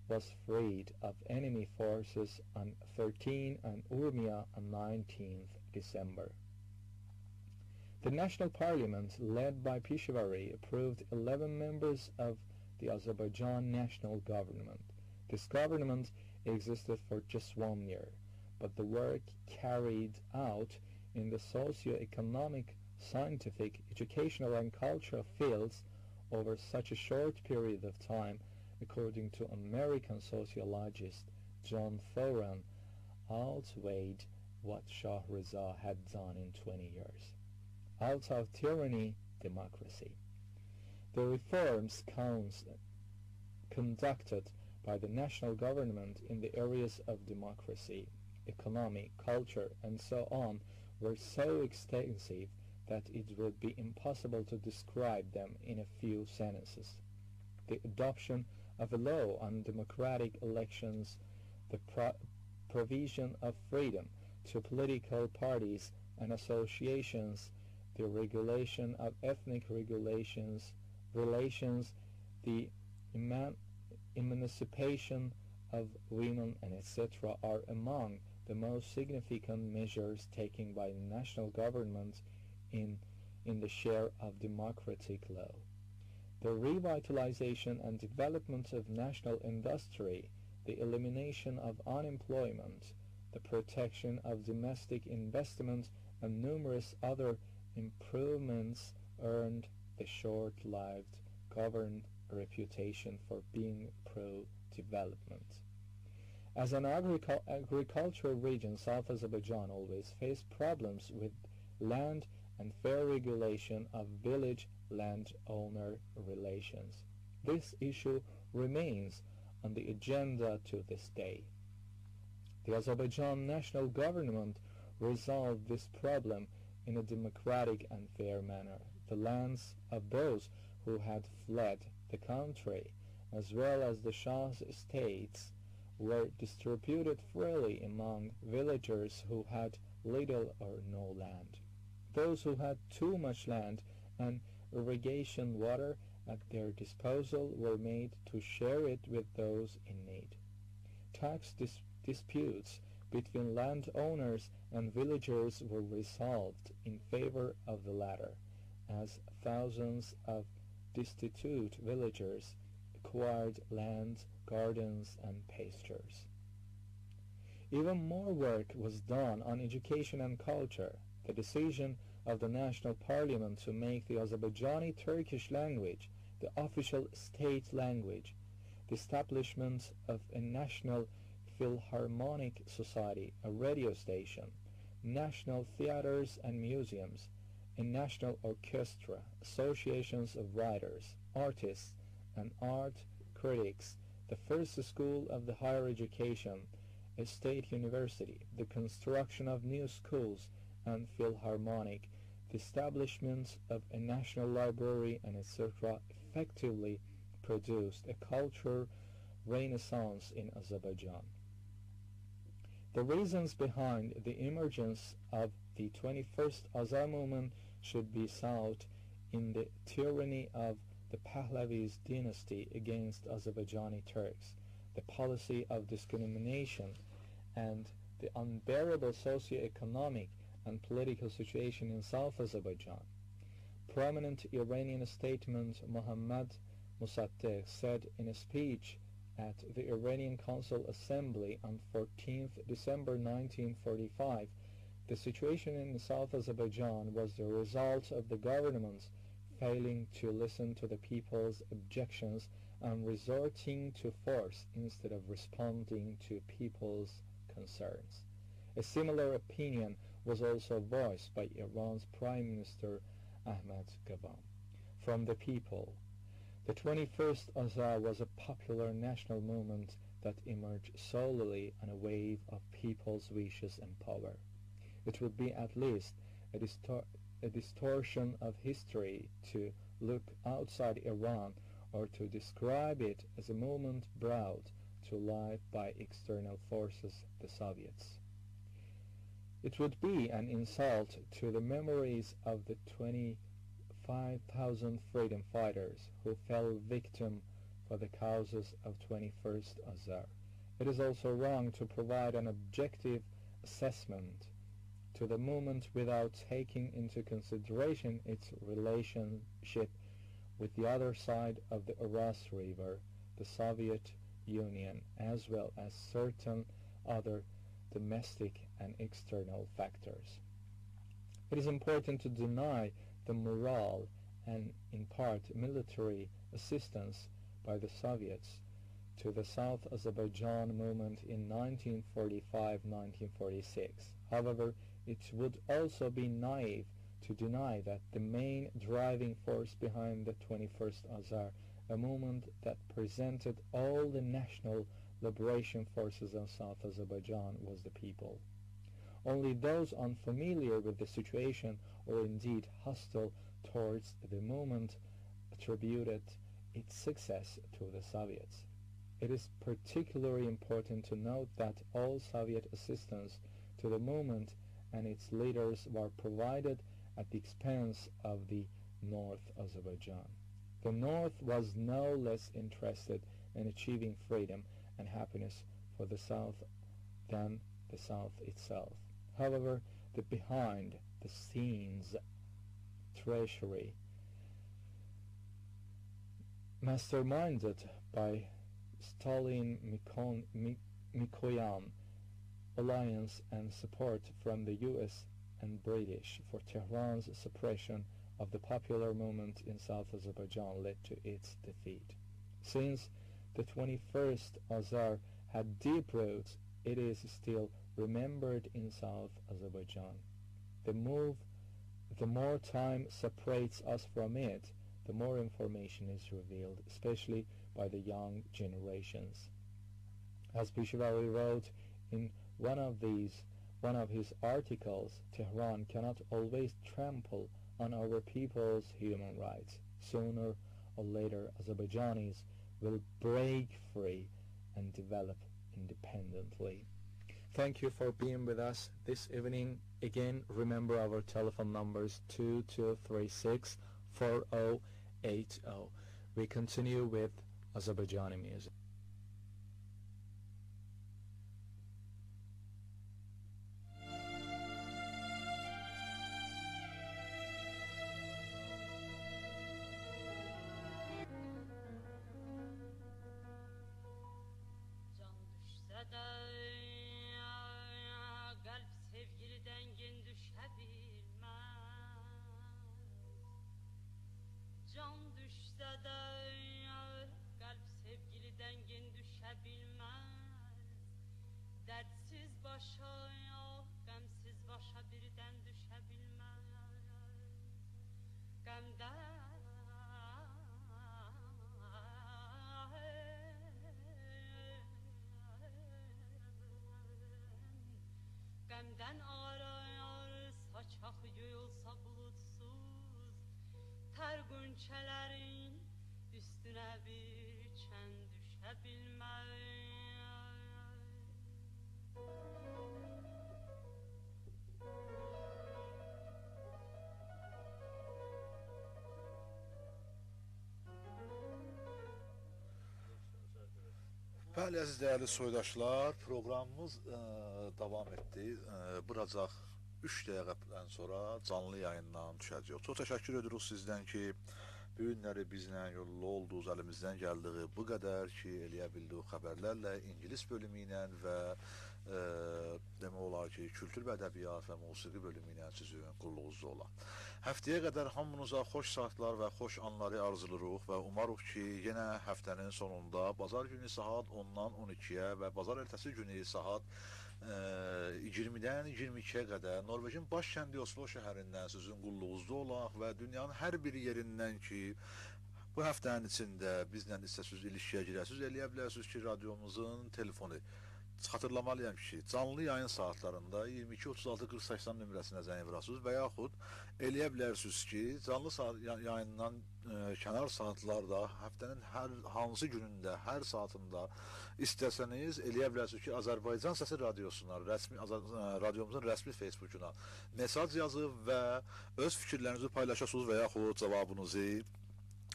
Speaker 9: was freed of enemy forces on 13th and Urmia on 19th December. The National Parliament, led by Peshawari, approved 11 members of the Azerbaijan national government. This government existed for just 1 year, but the work carried out in the socio-economic, scientific, educational, and cultural fields over such a short period of time, according to American sociologist John Thoran, outweighed what Shah Reza had done in 20 years. Out of tyranny, democracy. The reforms conducted by the national government in the areas of democracy, economy, culture, and so on were so extensive that it would be impossible to describe them in a few sentences. The adoption of a law on democratic elections, the provision of freedom to political parties and associations, the regulation of ethnic relations, the emancipation of women, and etc. are among the most significant measures taken by the national government in the share of democratic law. The revitalization and development of national industry, the elimination of unemployment, the protection of domestic investment, and numerous other improvements earned the short-lived governed reputation for being pro-development. As an agricultural region, South Azerbaijan always faced problems with land and fair regulation of village landowner relations. This issue remains on the agenda to this day. The Azerbaijan national government resolved this problem in a democratic and fair manner. The lands of those who had fled the country, as well as the Shah's estates, were distributed freely among villagers who had little or no land. Those who had too much land and irrigation water at their disposal were made to share it with those in need. Tax disputes between landowners and villagers were resolved in favor of the latter, as thousands of destitute villagers acquired land, gardens, and pastures. Even more work was done on education and culture. The decision of the National Parliament to make the Azerbaijani Turkish language the official state language, the establishment of a national philharmonic society, a radio station, national theaters and museums, a national orchestra, associations of writers, artists, and art critics, the first school of the higher education, a state university, the construction of new schools and philharmonic, the establishment of a national library, and etc. effectively produced a cultural renaissance in Azerbaijan. The reasons behind the emergence of the 21st Azar movement should be sought in the tyranny of the Pahlavis dynasty against Azerbaijani Turks, the policy of discrimination, and the unbearable socio-economic and political situation in South Azerbaijan. Prominent Iranian statesman Mohammad Mossadegh said in a speech at the Iranian Council Assembly on 14 December 1945, the situation in South Azerbaijan was the result of the government's failing to listen to the people's objections and resorting to force instead of responding to people's concerns. A similar opinion was also voiced by Iran's Prime Minister Ahmed Ghavam. From the people, the 21st Azar was a popular national movement that emerged solely on a wave of people's wishes and power. It would be at least a distortion of history to look outside Iran or to describe it as a movement brought to life by external forces, the Soviets. It would be an insult to the memories of the 25,000 freedom fighters who fell victim for the causes of 21st Azar. It is also wrong to provide an objective assessment to the movement without taking into consideration its relationship with the other side of the Aras River, the Soviet Union, as well as certain other domestic and external factors. It is important to deny the moral and in part military assistance by the Soviets to the South Azerbaijan movement in 1945-1946. However, it would also be naive to deny that the main driving force behind the 21st Azar, a movement that presented all the national liberation forces of South Azerbaijan, was the people. Only those unfamiliar with the situation or indeed hostile towards the movement attributed its success to the Soviets. It is particularly important to note that all Soviet assistance to the movement and its leaders were provided at the expense of the North Azerbaijan. The North was no less interested in achieving freedom and happiness for the South than the South itself. However, the behind-the-scenes treachery masterminded by Stalin Mikoyan alliance and support from the US and British for Tehran's suppression of the popular movement in South Azerbaijan led to its defeat. Since the 21st Azar had deep roots, it is still remembered in South Azerbaijan. The more time separates us from it, the more information is revealed, especially by the young generations. As Peshawari wrote in one of his articles, Tehran cannot always trample on our people's human rights. Sooner or later Azerbaijanis will break free and develop independently. Thank you for being with us this evening. Again, remember our telephone numbers 2236 4080. We continue with Azerbaijani music.
Speaker 6: Qəmdən arayar saçaq yuyulsa bulutsuz Tər qönçələrin üstünə bir çən düşə bilməz
Speaker 1: Bəli, əziz dəyərli soydaşlar, proqramımız davam etdi. Buracaq 3 dəqiqədən sonra canlı yayından düşəcək. Çox təşəkkür edirik sizdən ki, bu günləri bizlə yollu olduğunuz, əlimizdən gəldiyi bu qədər ki, eləyə bildiyi xəbərlərlə, ingilis bölümü ilə və demək olar ki, kültür və ədəbiyyat və musiqi bölümü ilə sizin qulluğunuzda olan. Həftəyə qədər hamınıza xoş saatlar və xoş anları arzulayırıq və umarıq ki, yenə həftənin sonunda bazar günü saat 10-dan 12-yə və bazar ertəsi günü saat 20-dən 22-yə qədər Norveçin baş kəndi Oslo şəhərindən sizin qulluğunuzda olaq və dünyanın hər bir yerindən ki, bu həftənin içində bizlə istəsiz ilişkiyə girəsiz, eləyə bilərsiniz ki, radiomuzun telefonu xatırlamalıyam ki, canlı yayın saatlarında 22-36-40-80 nömrəsinə zəng vurasınız və yaxud eləyə bilərsiniz ki, canlı yayından kənar saatlarda həftənin hər hansı günündə, hər saatında istəsəniz eləyə bilərsiniz ki, Azərbaycan səsi radiosuna, radiomuzun rəsmi Facebookuna mesaj yazıb və öz fikirlərinizi paylaşasınız və yaxud cavabınızı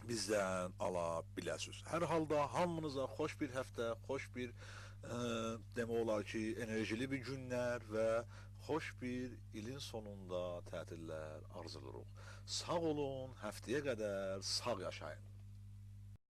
Speaker 1: bizdən ala bilərsiniz. Hər halda hamınıza xoş bir həftə, xoş bir demək olar ki, enerjili bir günlər və xoş bir ilin sonunda tətillər arzulayırıq. Sağ olun, həftəyə qədər sağ yaşayın.